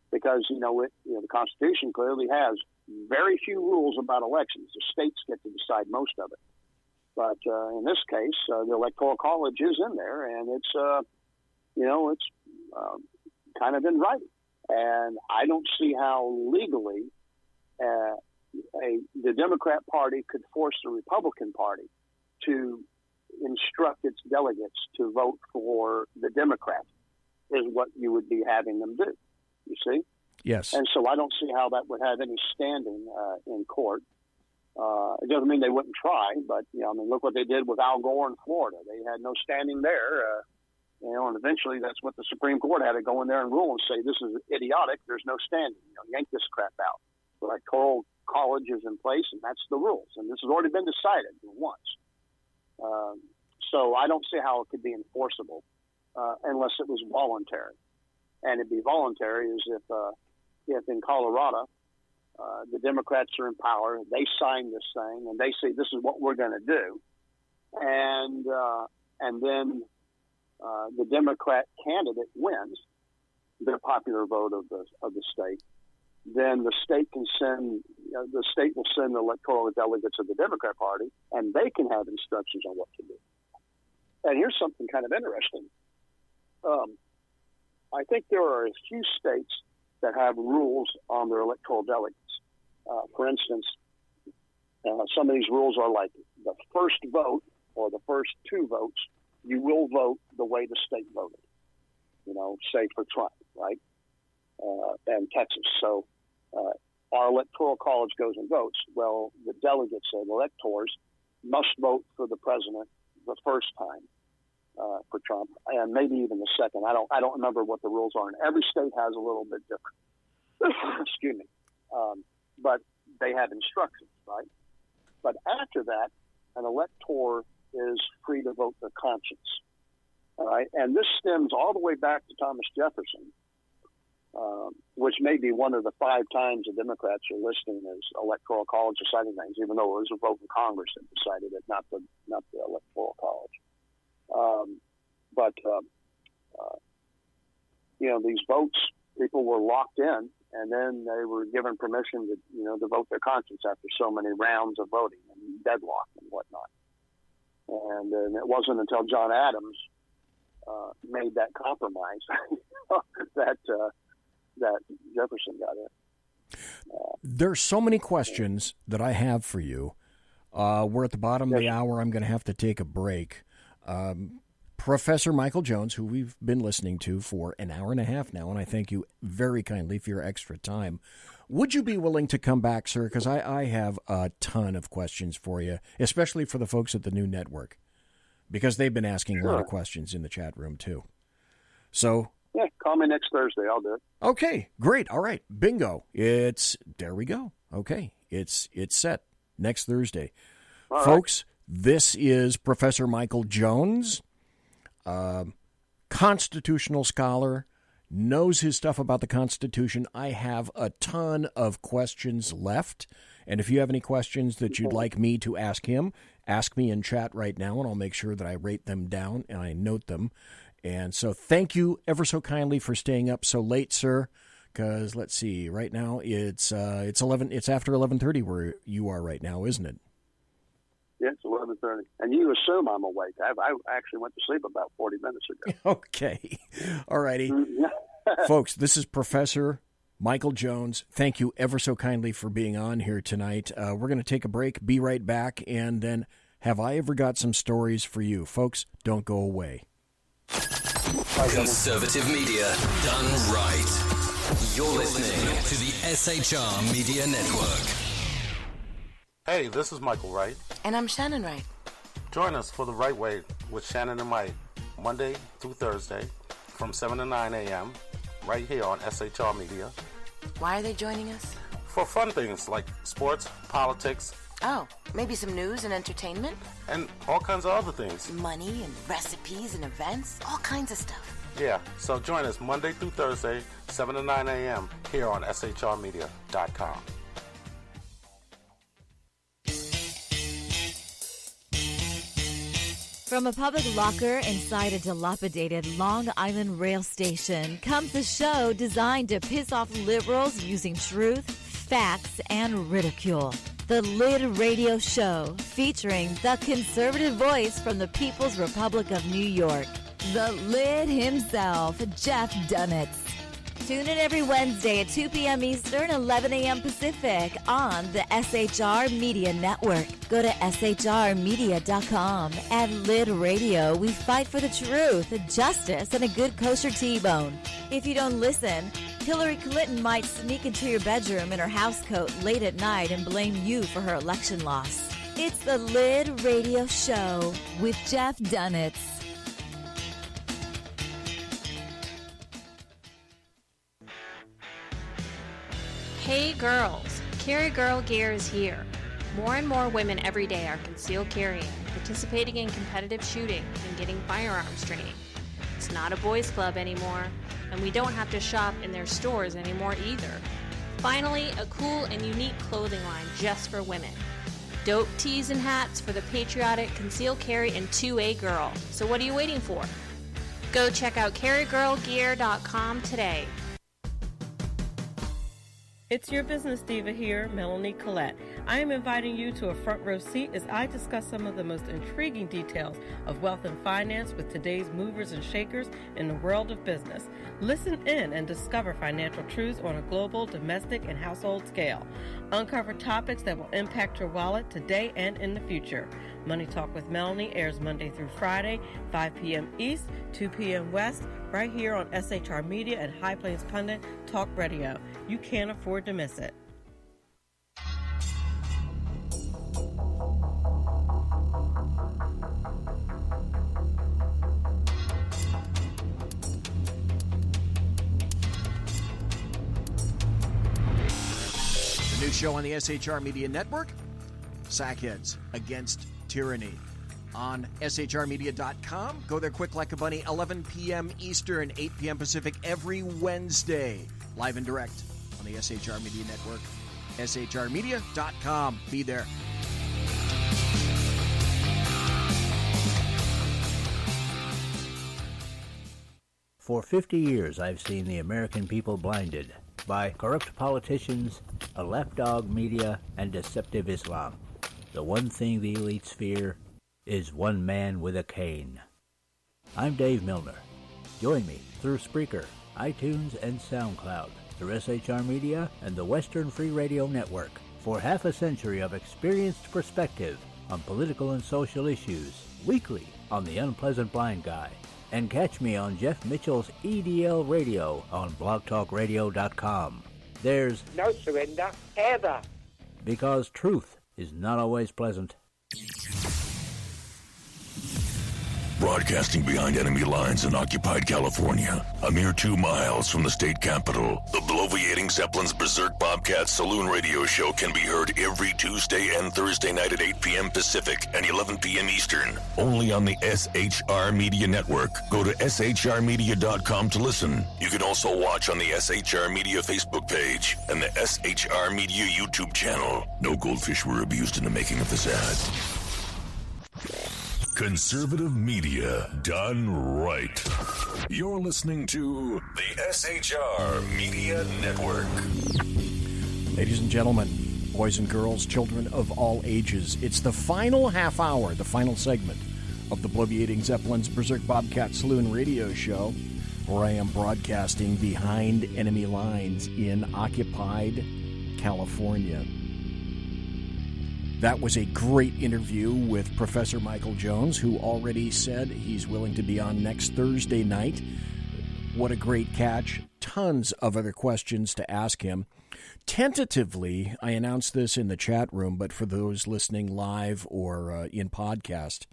S5: Because, the Constitution clearly has very few rules about elections. The states get to decide most of it. But in this case, the Electoral College is in there, and it's kind of in writing. And I don't see how legally the Democrat Party could force the Republican Party to instruct its delegates to vote for the Democrats, is what you would be having them do. You see?
S3: Yes.
S5: And so I don't see how that would have any standing in court. It doesn't mean they wouldn't try, but look what they did with Al Gore in Florida. They had no standing there, and eventually that's what the Supreme Court had to go in there and rule and say this is idiotic. There's no standing. Yank this crap out. The Electoral College is in place, and that's the rules. And this has already been decided once. So I don't see how it could be enforceable unless it was voluntary. And it'd be voluntary is if in Colorado the Democrats are in power, they sign this thing, and they say this is what we're going to do, and then the Democrat candidate wins the popular vote of the state, then the state can send the state will send the electoral delegates of the Democrat Party, and they can have instructions on what to do. And here's something kind of interesting. I think there are a few states that have rules on their electoral delegates. For instance, some of these rules are like the first vote or the first two votes, you will vote the way the state voted. Say for Trump, right? And Texas. So our electoral college goes and votes. Well, the delegates and electors must vote for the president the first time for Trump, and maybe even the second. I don't remember what the rules are, and every state has a little bit different. Excuse me. But they have instructions, right? But after that, an elector is free to vote their conscience. All right, and this stems all the way back to Thomas Jefferson, which may be one of the 5 times the Democrats are listing as electoral college deciding things, even though it was a vote in Congress that decided it, not the electoral college. These votes, people were locked in, and then they were given permission to vote their conscience after so many rounds of voting and deadlock and whatnot. And it wasn't until John Adams made that compromise that Jefferson got in.
S3: There's so many questions that I have for you. We're at the bottom of the hour. I'm going to have to take a break. Professor Michael Jones, who we've been listening to for an hour and a half now, and I thank you very kindly for your extra time. Would you be willing to come back, sir? Because I have a ton of questions for you, especially for the folks at the new network, because they've been asking a lot of questions in the chat room, too. So...
S5: yeah, call me next Thursday. I'll do it.
S3: Okay, great. All right. Bingo. There we go. Okay. It's set next Thursday.
S5: All
S3: folks, this is Professor Michael Jones, constitutional scholar, knows his stuff about the Constitution. I have a ton of questions left. And if you have any questions that you'd like me to ask him, ask me in chat right now, and I'll make sure that I write them down and I note them. And so thank you ever so kindly for staying up so late, sir, because let's see, right now it's after 11:30 where you are right now, isn't it?
S5: Yeah, it's 11:30. And you assume I'm awake. I actually went to sleep about 40 minutes ago.
S3: Okay. All righty. Folks, this is Professor Michael Jones. Thank you ever so kindly for being on here tonight. We're going to take a break, be right back, and then have I ever got some stories for you. Folks, don't go away.
S6: Conservative media done right. You're listening to the SHR Media Network.
S7: Hey, this is Michael Wright.
S8: And I'm Shannon Wright.
S7: Join us for The Right Way with Shannon and Mike, Monday through Thursday from 7 to 9 a.m. right here on SHR Media.
S8: Why are they joining us?
S7: For fun things like sports, politics.
S8: Oh, maybe some news and entertainment?
S7: And all kinds of other things.
S8: Money and recipes and events, all kinds of stuff.
S7: Yeah, so join us Monday through Thursday, 7 to 9 a.m. here on SHRmedia.com.
S9: From a public locker inside a dilapidated Long Island rail station comes a show designed to piss off liberals using truth, facts, and ridicule. The Lid Radio Show, featuring the conservative voice from the People's Republic of New York, the Lid himself, Jeff Dunitz. Tune in every Wednesday at 2 p.m. Eastern, 11 a.m. Pacific on the SHR Media Network. Go to shrmedia.com. At Lid Radio, we fight for the truth, justice, and a good kosher T-bone. If you don't listen, Hillary Clinton might sneak into your bedroom in her housecoat late at night and blame you for her election loss. It's the Lid Radio Show with Jeff Dunitz.
S10: Hey girls, Carry Girl Gear is here. More and more women every day are concealed carrying, participating in competitive shooting, and getting firearms training. It's not a boys' club anymore, and we don't have to shop in their stores anymore either. Finally, a cool and unique clothing line just for women. Dope tees and hats for the patriotic concealed carry and 2A girl. So what are you waiting for? Go check out carrygirlgear.com today.
S11: It's your business diva here, Melanie Collette. I am inviting you to a front row seat as I discuss some of the most intriguing details of wealth and finance with today's movers and shakers in the world of business. Listen in and discover financial truths on a global, domestic, and household scale. Uncover topics that will impact your wallet today and in the future. Money Talk with Melanie airs Monday through Friday, 5 p.m. East, 2 p.m. West, right here on SHR Media and High Plains Pundit Talk Radio. You can't afford to miss it.
S3: The new show on the SHR Media Network, Sackheads Against Tyranny. On SHRmedia.com. Go there quick like a bunny, 11 p.m. Eastern, 8 p.m. Pacific, every Wednesday. Live and direct on the SHR Media Network. SHRmedia.com. Be there.
S12: For 50 years, I've seen the American people blinded by corrupt politicians, a lapdog media, and deceptive Islam. The one thing the elites fear is one man with a cane. I'm Dave Milner. Join me through Spreaker, iTunes, and SoundCloud, through SHR Media and the Western Free Radio Network, for half a century of experienced perspective on political and social issues, weekly on The Unpleasant Blind Guy. And catch me on Jeff Mitchell's EDL Radio on blogtalkradio.com. There's
S13: no surrender, ever.
S12: Because truth is not always pleasant.
S14: Broadcasting behind enemy lines in occupied California, a mere 2 miles from the state capitol, the bloviating Zeppelin's Berserk Bobcat Saloon radio show can be heard every Tuesday and Thursday night at 8 p.m. Pacific and 11 p.m. Eastern, only on the SHR Media Network. Go to shrmedia.com to listen. You can also watch on the SHR Media Facebook page and the SHR Media YouTube channel. No goldfish were abused in the making of this ad. Conservative media done right. You're listening to the SHR Media Network.
S3: Ladies and gentlemen, boys and girls, children of all ages, it's the final half hour, the final segment of the bloviating Zeppelin's Berserk Bobcat Saloon radio show, where I am broadcasting behind enemy lines in occupied California. That was a great interview with Professor Michael Jones, who already said he's willing to be on next Thursday night. What a great catch. Tons of other questions to ask him. Tentatively, I announced this in the chat room, but for those listening live or in podcast,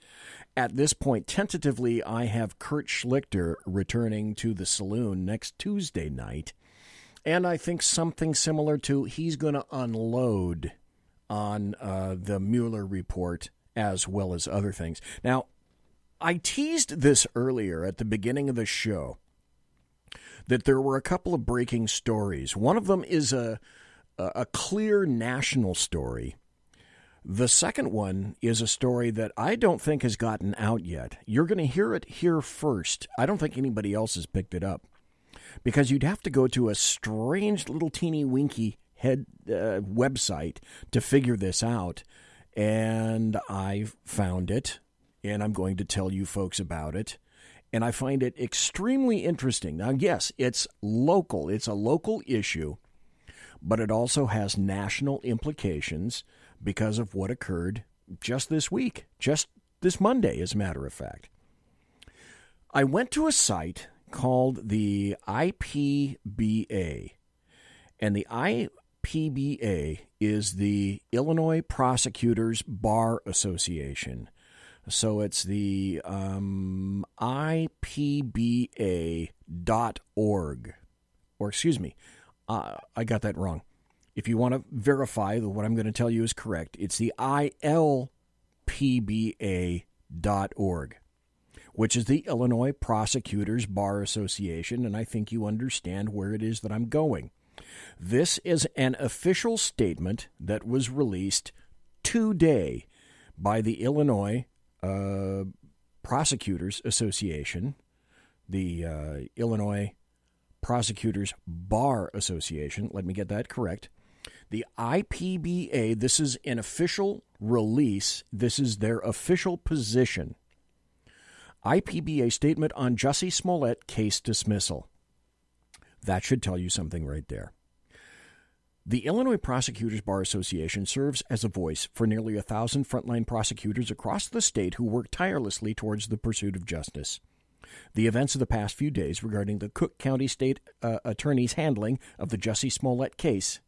S3: at this point, tentatively, I have Kurt Schlichter returning to the saloon next Tuesday night. And I think something similar to he's going to unload on the Mueller report as well as other things. Now, I teased this earlier at the beginning of the show that there were a couple of breaking stories. One of them is a clear national story. The second one is a story that I don't think has gotten out yet. You're going to hear it here first. I don't think anybody else has picked it up because you'd have to go to a strange little teeny winky website to figure this out, and I found it, and I'm going to tell you folks about it, and I find it extremely interesting. Now, yes, it's local. It's a local issue, but it also has national implications because of what occurred just this week, just this Monday, as a matter of fact. I went to a site called the IPBA, and the IPBA is the Illinois Prosecutors Bar Association. So it's the IPBA.org. Or excuse me, I got that wrong. If you want to verify that what I'm going to tell you is correct, it's the ILPBA.org, which is the Illinois Prosecutors Bar Association, and I think you understand where it is that I'm going. This is an official statement that was released today by the Illinois Prosecutors Association, the Illinois Prosecutors Bar Association. Let me get that correct. The IPBA, this is an official release. This is their official position. IPBA statement on Jussie Smollett case dismissal. That should tell you something right there. The Illinois Prosecutors Bar Association serves as a voice for nearly 1,000 frontline prosecutors across the state who work tirelessly towards the pursuit of justice. The events of the past few days regarding the Cook County State Attorney's handling of the Jussie Smollett case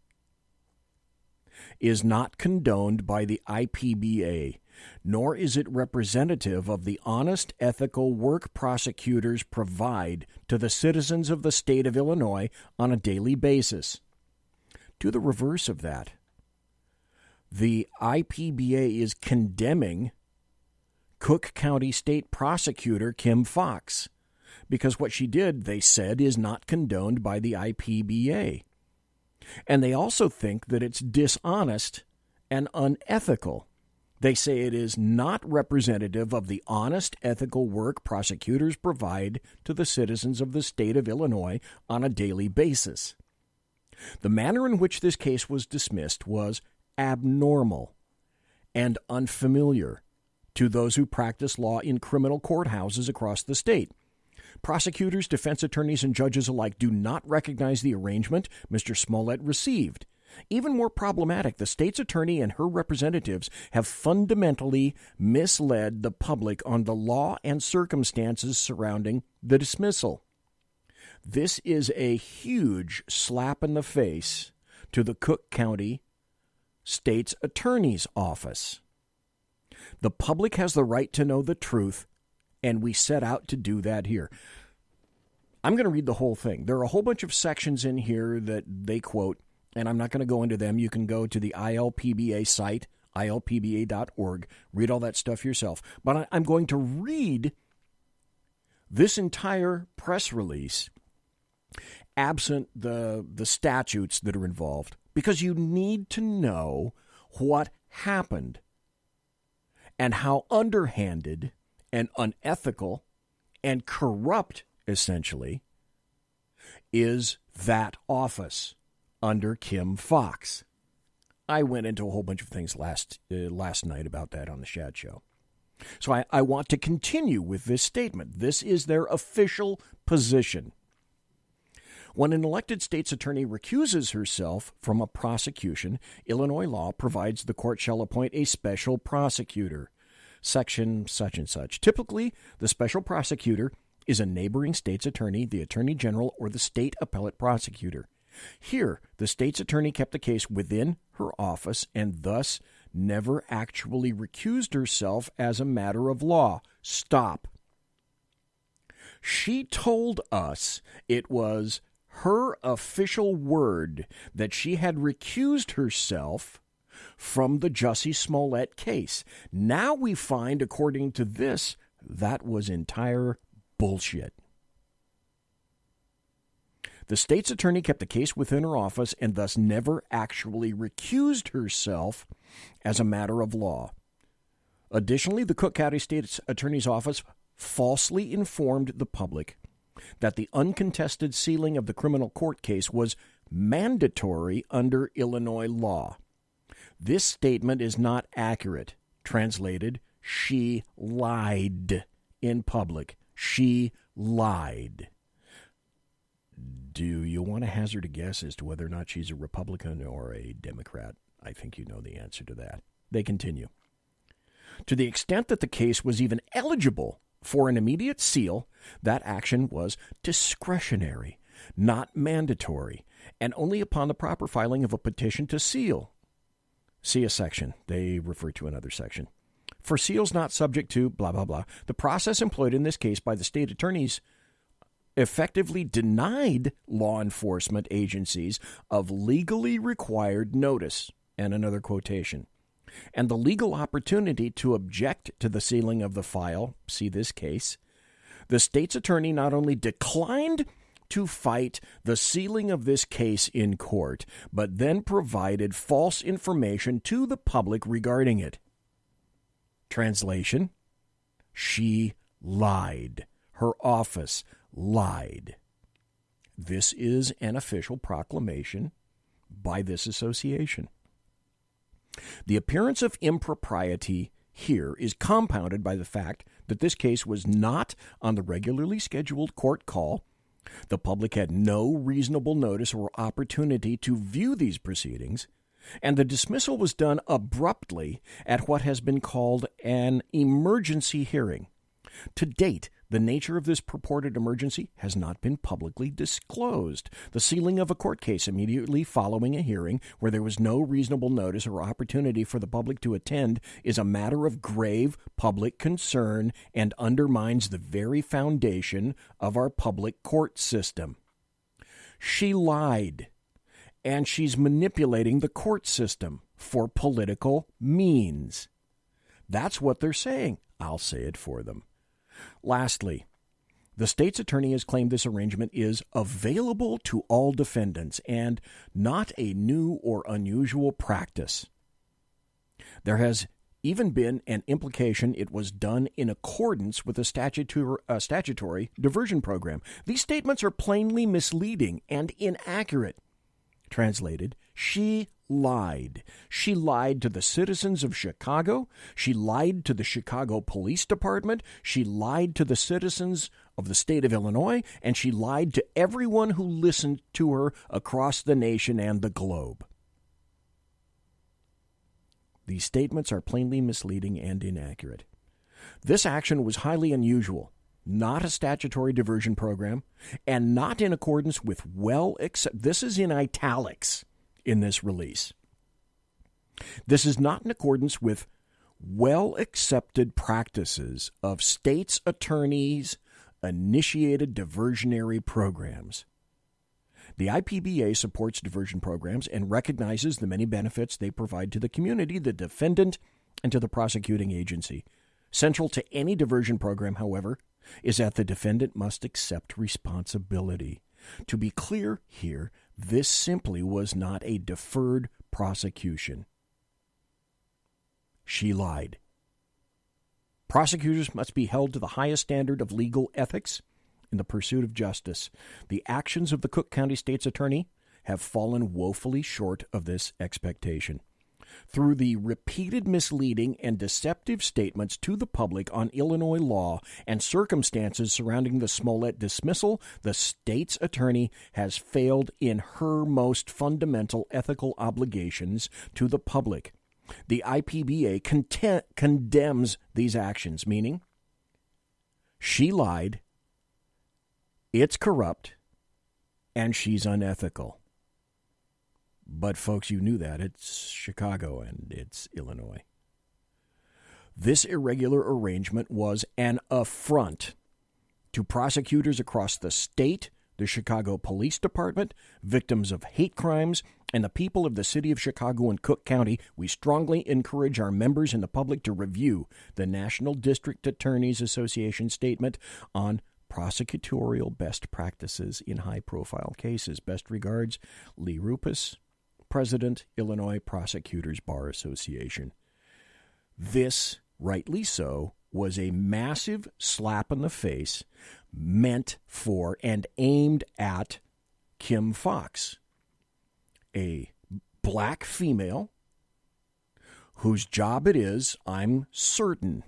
S3: is not condoned by the IPBA, nor is it representative of the honest, ethical work prosecutors provide to the citizens of the state of Illinois on a daily basis. To the reverse of that, the IPBA is condemning Cook County State Prosecutor Kim Foxx because what she did, they said, is not condoned by the IPBA. And they also think that it's dishonest and unethical. They say it is not representative of the honest, ethical work prosecutors provide to the citizens of the state of Illinois on a daily basis. The manner in which this case was dismissed was abnormal and unfamiliar to those who practice law in criminal courthouses across the state. Prosecutors, defense attorneys, and judges alike do not recognize the arrangement Mr. Smollett received. Even more problematic, the state's attorney and her representatives have fundamentally misled the public on the law and circumstances surrounding the dismissal. This is a huge slap in the face to the Cook County State's Attorney's Office. The public has the right to know the truth, and we set out to do that here. I'm going to read the whole thing. There are a whole bunch of sections in here that they quote, and I'm not going to go into them. You can go to the ILPBA site, ilpba.org, read all that stuff yourself. But I'm going to read this entire press release absent the statutes that are involved, because you need to know what happened and how underhanded and unethical and corrupt, essentially, is that office under Kim Foxx. I went into a whole bunch of things last night about that on the Shad Show. So I want to continue with this statement. This is their official position. When an elected state's attorney recuses herself from a prosecution, Illinois law provides the court shall appoint a special prosecutor, section such and such. Typically, the special prosecutor is a neighboring state's attorney, the attorney general, or the state appellate prosecutor. Here, the state's attorney kept the case within her office and thus never actually recused herself as a matter of law. Stop. She told us it was her official word that she had recused herself from the Jussie Smollett case. Now we find, according to this, that was entire bullshit. The state's attorney kept the case within her office and thus never actually recused herself as a matter of law. Additionally, the Cook County State's Attorney's Office falsely informed the public that the uncontested sealing of the criminal court case was mandatory under Illinois law. This statement is not accurate. Translated, she lied in public. She lied. Do you want to hazard a guess as to whether or not she's a Republican or a Democrat? I think you know the answer to that. They continue. To the extent that the case was even eligible for an immediate seal, that action was discretionary, not mandatory, and only upon the proper filing of a petition to seal. See a section. They refer to another section. For seals not subject to blah, blah, blah, the process employed in this case by the state attorneys effectively denied law enforcement agencies of legally required notice, and another quotation, and the legal opportunity to object to the sealing of the file, see this case. The state's attorney not only declined to fight the sealing of this case in court, but then provided false information to the public regarding it. Translation, she lied. Her office lied. this is an official proclamation by this association. The appearance of impropriety here is compounded by the fact that this case was not on the regularly scheduled court call. The public had no reasonable notice or opportunity to view these proceedings, and the dismissal was done abruptly at what has been called an emergency hearing. To date, the nature of this purported emergency has not been publicly disclosed. The sealing of a court case immediately following a hearing where there was no reasonable notice or opportunity for the public to attend is a matter of grave public concern and undermines the very foundation of our public court system. She lied, and she's manipulating the court system for political means. That's what they're saying. I'll say it for them. Lastly, the state's attorney has claimed this arrangement is available to all defendants and not a new or unusual practice. There has even been an implication it was done in accordance with a statutory diversion program. These statements are plainly misleading and inaccurate. Translated, she lied. She lied to the citizens of Chicago. She lied to the Chicago Police Department. She lied to the citizens of the state of Illinois. And she lied to everyone who listened to her across the nation and the globe. These statements are plainly misleading and inaccurate. This action was highly unusual, not a statutory diversion program, and not in accordance with this is in italics in this release. This is not in accordance with well-accepted practices of states' attorneys' initiated diversionary programs. The IPBA supports diversion programs and recognizes the many benefits they provide to the community, the defendant, and to the prosecuting agency. Central to any diversion program, however, is that the defendant must accept responsibility. To be clear here, this simply was not a deferred prosecution. She lied. Prosecutors must be held to the highest standard of legal ethics in the pursuit of justice. The actions of the Cook County State's Attorney have fallen woefully short of this expectation. Through the repeated misleading and deceptive statements to the public on Illinois law and circumstances surrounding the Smollett dismissal, the state's attorney has failed in her most fundamental ethical obligations to the public. The IPBA condemns these actions, meaning she lied, it's corrupt, and she's unethical. But, folks, you knew that. It's Chicago and it's Illinois. This irregular arrangement was an affront to prosecutors across the state, the Chicago Police Department, victims of hate crimes, and the people of the city of Chicago and Cook County. We strongly encourage our members and the public to review the National District Attorneys Association statement on prosecutorial best practices in high-profile cases. Best regards, Lee Rupus, President, Illinois Prosecutors Bar Association. This, rightly so, was a massive slap in the face meant for and aimed at Kim Foxx, a black female whose job it is, I'm certain,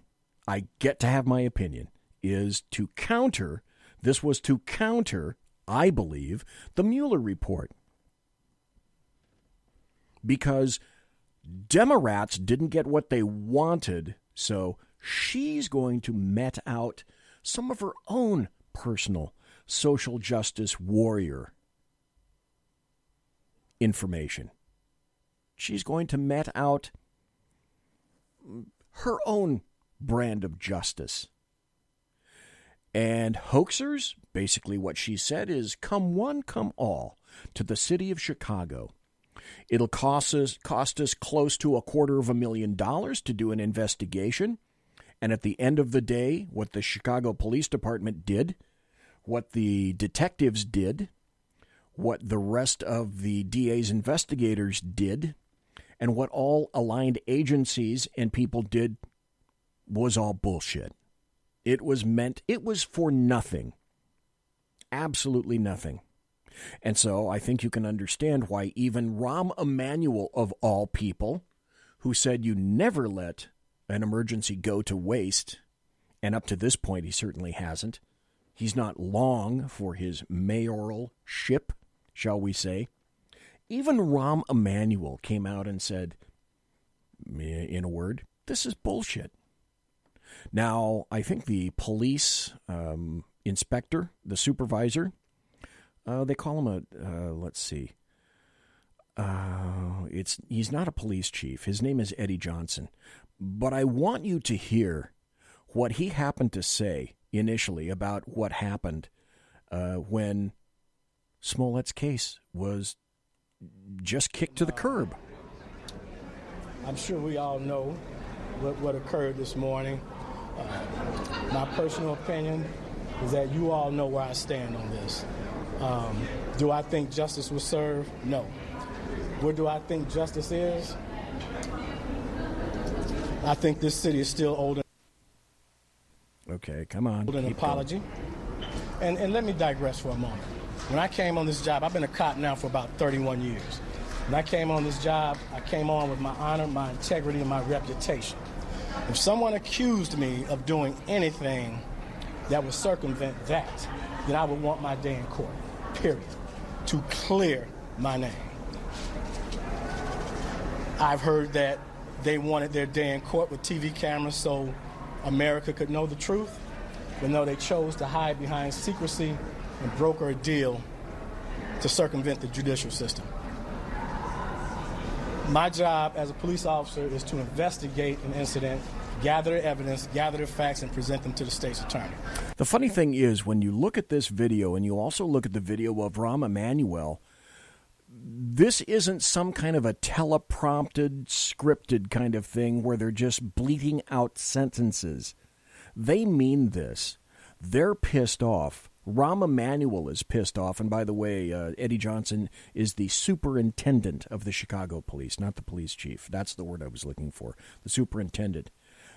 S3: I get to have my opinion, is to counter, this was to counter, I believe, the Mueller report. Because Democrats didn't get what they wanted, so she's going to met out some of her own personal social justice warrior information. She's going to met out her own brand of justice. And hoaxers, basically what she said is, come one, come all, to the city of Chicago. It'll cost us close to $250,000 to do an investigation. And at the end of the day, what the Chicago Police Department did, what the detectives did, what the rest of the DA's investigators did, and what all aligned agencies and people did was all bullshit. It was for nothing. Absolutely nothing. And so I think you can understand why even Rahm Emanuel, of all people, who said you never let an emergency go to waste, and up to this point he certainly hasn't. He's not long for his mayoral ship, shall we say. Even Rahm Emanuel came out and said, in a word, this is bullshit. Now, I think the police inspector, the supervisor, they call him let's see. He's not a police chief. His name is Eddie Johnson. But I want you to hear what he happened to say initially about what happened when Smollett's case was just kicked to the curb.
S15: I'm sure we all know what occurred this morning. My personal opinion is that you all know where I stand on this. Do I think justice was served? No. Where do I think justice is? I think this city is still owed
S3: Okay, come on.
S15: an apology. And let me digress for a moment. When I came on this job, I've been a cop now for about 31 years. When I came on this job, I came on with my honor, my integrity, and my reputation. If someone accused me of doing anything that would circumvent that, then I would want my day in court, period, to clear my name. I've heard that they wanted their day in court with TV cameras so America could know the truth, but no, they chose to hide behind secrecy and broker a deal to circumvent the judicial system. My job as a police officer is to investigate an incident, gather evidence, gather the facts, and present them to the state's attorney.
S3: The funny thing is, when you look at this video, and you also look at the video of Rahm Emanuel, this isn't some kind of a teleprompted, scripted kind of thing where they're just bleating out sentences. They mean this. They're pissed off. Rahm Emanuel is pissed off. And by the way, Eddie Johnson is the superintendent of the Chicago police, not the police chief. That's the word I was looking for, the superintendent.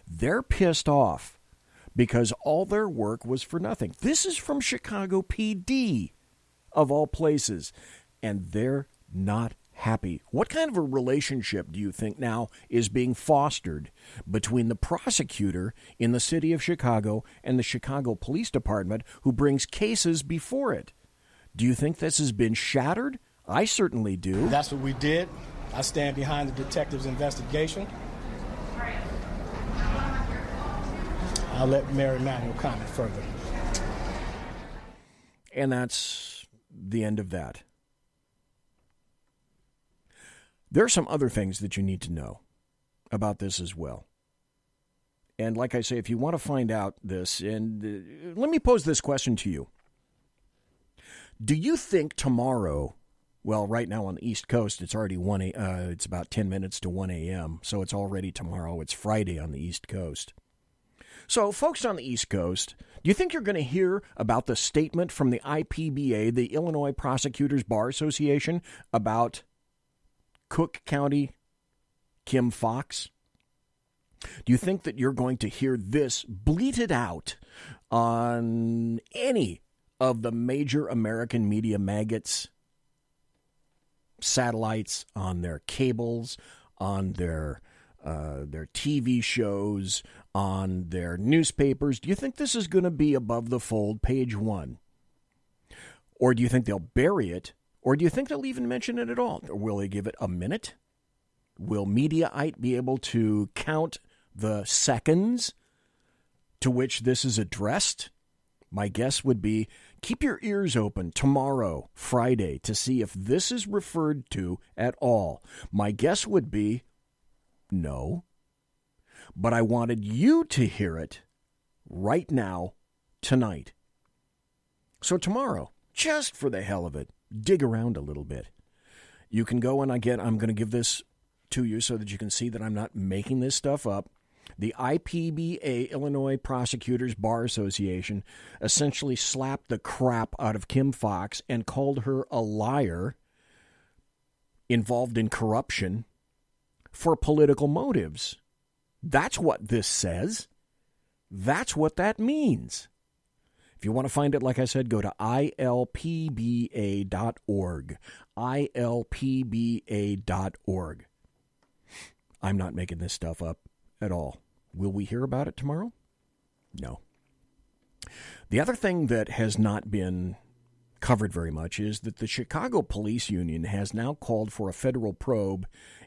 S3: They're pissed off because all their work was for nothing. This is from Chicago PD, of all places. And they're not happy. What kind of a relationship do you think now is being fostered between the prosecutor in the city of Chicago and the Chicago Police Department who brings cases before it? Do you think this has been shattered? I certainly do.
S15: That's what we did. I stand behind the detective's investigation. I'll let Mary Manuel comment further.
S3: And that's the end of that. There are some other things that you need to know about this as well. And like I say, if you want to find out this, and let me pose this question to you. Do you think tomorrow, well, right now on the East Coast, it's already it's about 10 minutes to 1 a.m., so it's already tomorrow. It's Friday on the East Coast. So, folks on the East Coast, do you think you're going to hear about the statement from the IPBA, the Illinois Prosecutors Bar Association, about Cook County Kim Foxx? Do you think that you're going to hear this bleated out on any of the major American media maggots, satellites, on their cables, on their TV shows, on their newspapers? Do you think this is going to be above the fold, page one? Or do you think they'll bury it? Or do you think they'll even mention it at all? Or will they give it a minute? Will Mediaite be able to count the seconds to which this is addressed? My guess would be keep your ears open tomorrow, Friday, to see if this is referred to at all. My guess would be no. But I wanted you to hear it right now, tonight. So tomorrow, just for the hell of it, dig around a little bit. You can go, and again, I'm going to give this to you so that you can see that I'm not making this stuff up. The IPBA, Illinois Prosecutors Bar Association, essentially slapped the crap out of Kim Foxx and called her a liar involved in corruption for political motives. That's what this says. That's what that means. If you want to find it, like I said, go to ilpba.org. ilpba.org. I'm not making this stuff up at all. Will we hear about it tomorrow? No. The other thing that has not been covered very much is that the Chicago Police Union has now called for a federal probe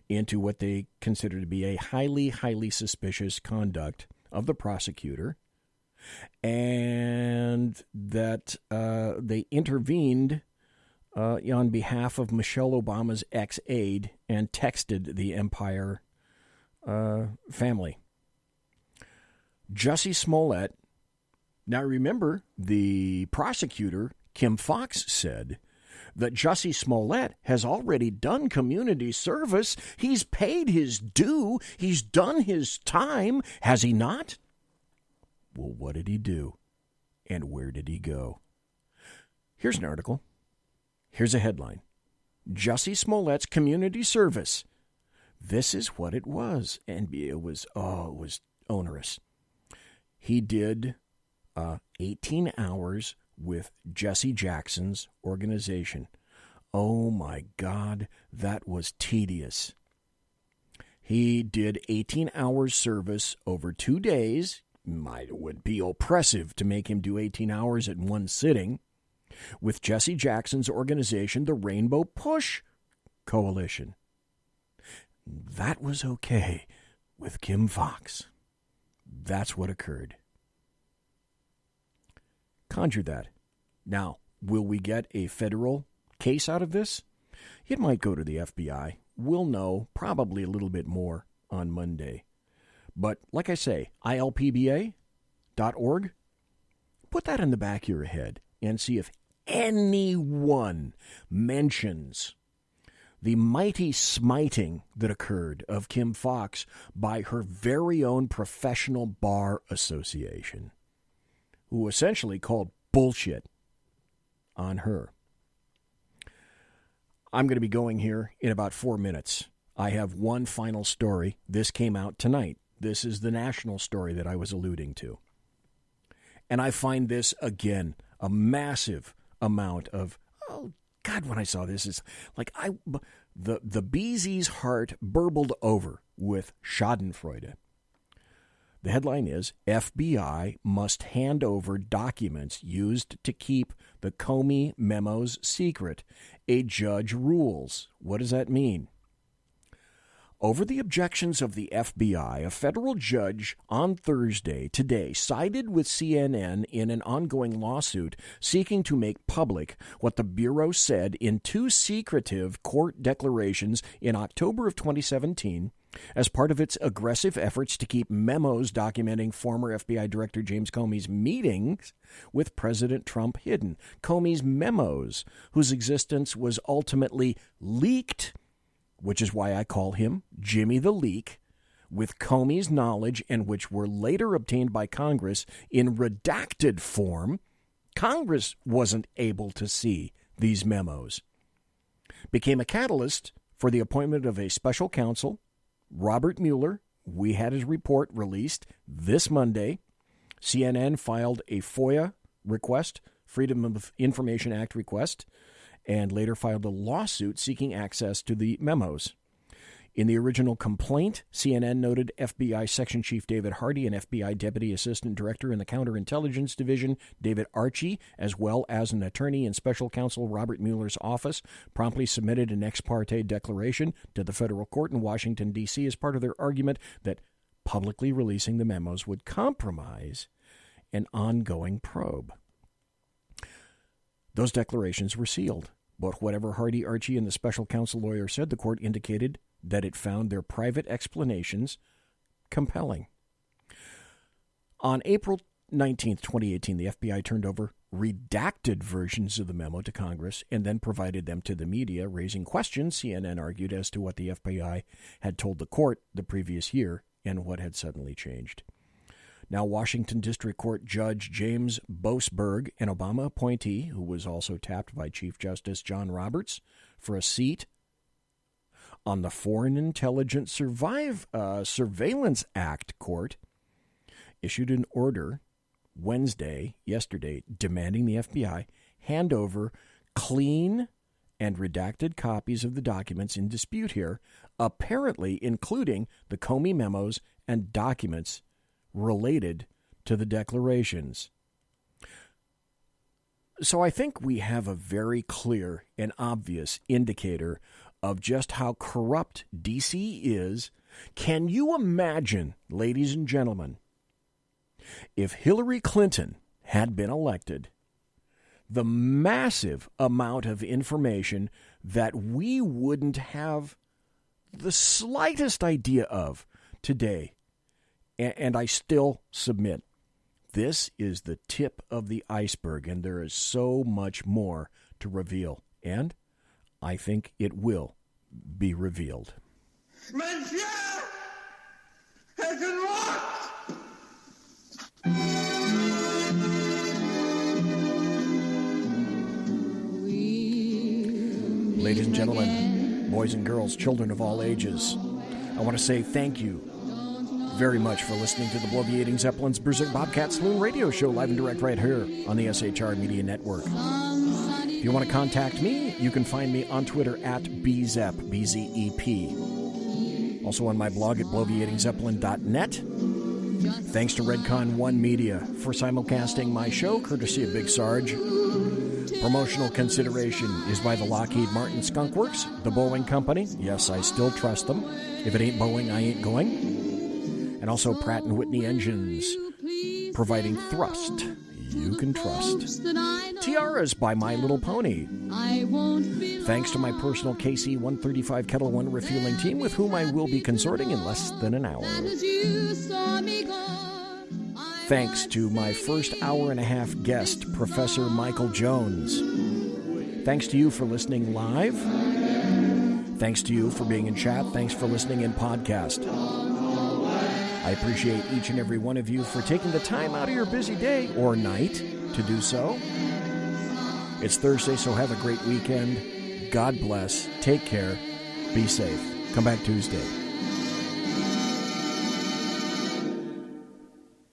S3: into what they consider to be a highly, highly suspicious conduct of the prosecutor, and that they intervened on behalf of Michelle Obama's ex-aide and texted the Empire family. Jussie Smollett. Now remember, the prosecutor, Kim Foxx, said that Jussie Smollett has already done community service. He's paid his due. He's done his time. Has he not? Well, what did he do? And where did he go? Here's an article. Here's a headline. Jussie Smollett's community service. This is what it was. And it was onerous. He did 18 hours with Jesse Jackson's organization. Oh my God, that was tedious. He did 18 hours service over 2 days. It would be oppressive to make him do 18 hours at one sitting with Jesse Jackson's organization, the Rainbow Push Coalition. That was okay with Kim Foxx. That's what occurred. Conjure that. Now, will we get a federal case out of this? It might go to the FBI. We'll know probably a little bit more on Monday. But like I say, ilpba.org, put that in the back of your head and see if anyone mentions the mighty smiting that occurred of Kim Foxx by her very own professional bar association, who essentially called bullshit on her. I'm going to be going here in about 4 minutes. I have one final story. This came out tonight. This is the national story that I was alluding to. And I find this, again, a massive amount of, oh, God, when I saw this, it's like the Beezy's heart burbled over with schadenfreude. The headline is, FBI must hand over documents used to keep the Comey memos secret. A judge rules. What does that mean? Over the objections of the FBI, a federal judge on Thursday, today, sided with CNN in an ongoing lawsuit seeking to make public what the Bureau said in two secretive court declarations in October of 2017 as part of its aggressive efforts to keep memos documenting former FBI Director James Comey's meetings with President Trump hidden. Comey's memos, whose existence was ultimately leaked, which is why I call him Jimmy the Leak, with Comey's knowledge and which were later obtained by Congress in redacted form. Congress wasn't able to see these memos. Became a catalyst for the appointment of a special counsel, Robert Mueller. We had his report released this Monday. CNN filed a FOIA request, Freedom of Information Act request, and later filed a lawsuit seeking access to the memos. In the original complaint, CNN noted FBI Section Chief David Hardy and FBI Deputy Assistant Director in the Counterintelligence Division David Archie, as well as an attorney in Special Counsel Robert Mueller's office, promptly submitted an ex parte declaration to the federal court in Washington, D.C. as part of their argument that publicly releasing the memos would compromise an ongoing probe. Those declarations were sealed, but whatever Hardy, Archie, and the special counsel lawyer said, the court indicated that it found their private explanations compelling. On April 19, 2018, the FBI turned over redacted versions of the memo to Congress and then provided them to the media, raising questions, CNN argued, as to what the FBI had told the court the previous year and what had suddenly changed. Now, Washington District Court Judge James Boasberg, an Obama appointee who was also tapped by Chief Justice John Roberts for a seat on the Foreign Intelligence Surveillance Act court, issued an order yesterday, demanding the FBI hand over clean and redacted copies of the documents in dispute here, apparently including the Comey memos and documents related to the declarations. So I think we have a very clear and obvious indicator of just how corrupt D.C. is. Can you imagine, ladies and gentlemen, if Hillary Clinton had been elected, the massive amount of information that we wouldn't have the slightest idea of today? And I still submit, this is the tip of the iceberg, and there is so much more to reveal. And I think it will be revealed.
S16: Monsieur has been locked!
S3: Ladies and gentlemen, boys and girls, children of all ages, I want to say thank you very much for listening to the Bloviating Zeppelin's Berserk Bobcat Saloon radio show, live and direct right here on the SHR Media Network. If you want to contact me, you can find me on Twitter at BZEP, B-Z-E-P. Also on my blog at bloviatingzeppelin.net. Thanks to Redcon One Media for simulcasting my show, courtesy of Big Sarge. Promotional consideration is by the Lockheed Martin Skunk Works, the Boeing Company. Yes, I still trust them. If it ain't Boeing, I ain't going. And also Pratt & Whitney Engines, providing thrust you can trust. Tiaras by My Little Pony. Thanks to my personal KC-135 Kettle One refueling team, with whom I will be consorting in less than an hour. Thanks to my first hour and a half guest, Professor Michael Jones. Thanks to you for listening live. Thanks to you for being in chat. Thanks for listening in podcast. I appreciate each and every one of you for taking the time out of your busy day or night to do so. It's Thursday, so have a great weekend. God bless. Take care. Be safe. Come back Tuesday.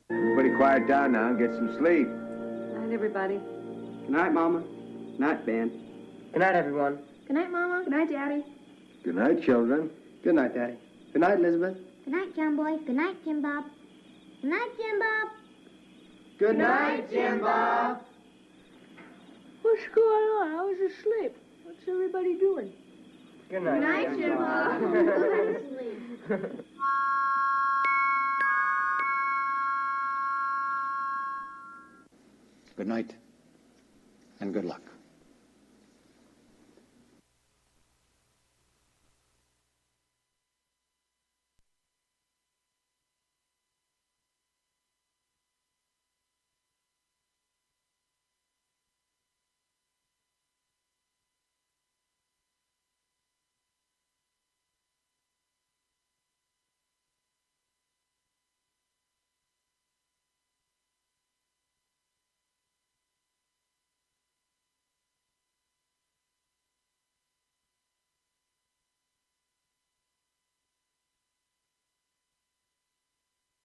S17: Everybody quiet down now and get some sleep.
S18: Good night, everybody.
S19: Good night, Mama. Good night, Ben.
S18: Good night, everyone.
S20: Good night, Mama. Good night, Daddy.
S17: Good night, children.
S19: Good night, Daddy. Good night, Elizabeth.
S20: Good night, John Boy. Good night, Jim Bob. Good night, Jim Bob.
S19: Good night, Jim Bob.
S18: What's going on? I was asleep. What's everybody doing?
S19: Good night,
S20: Jim Bob.
S21: Good night, and good luck.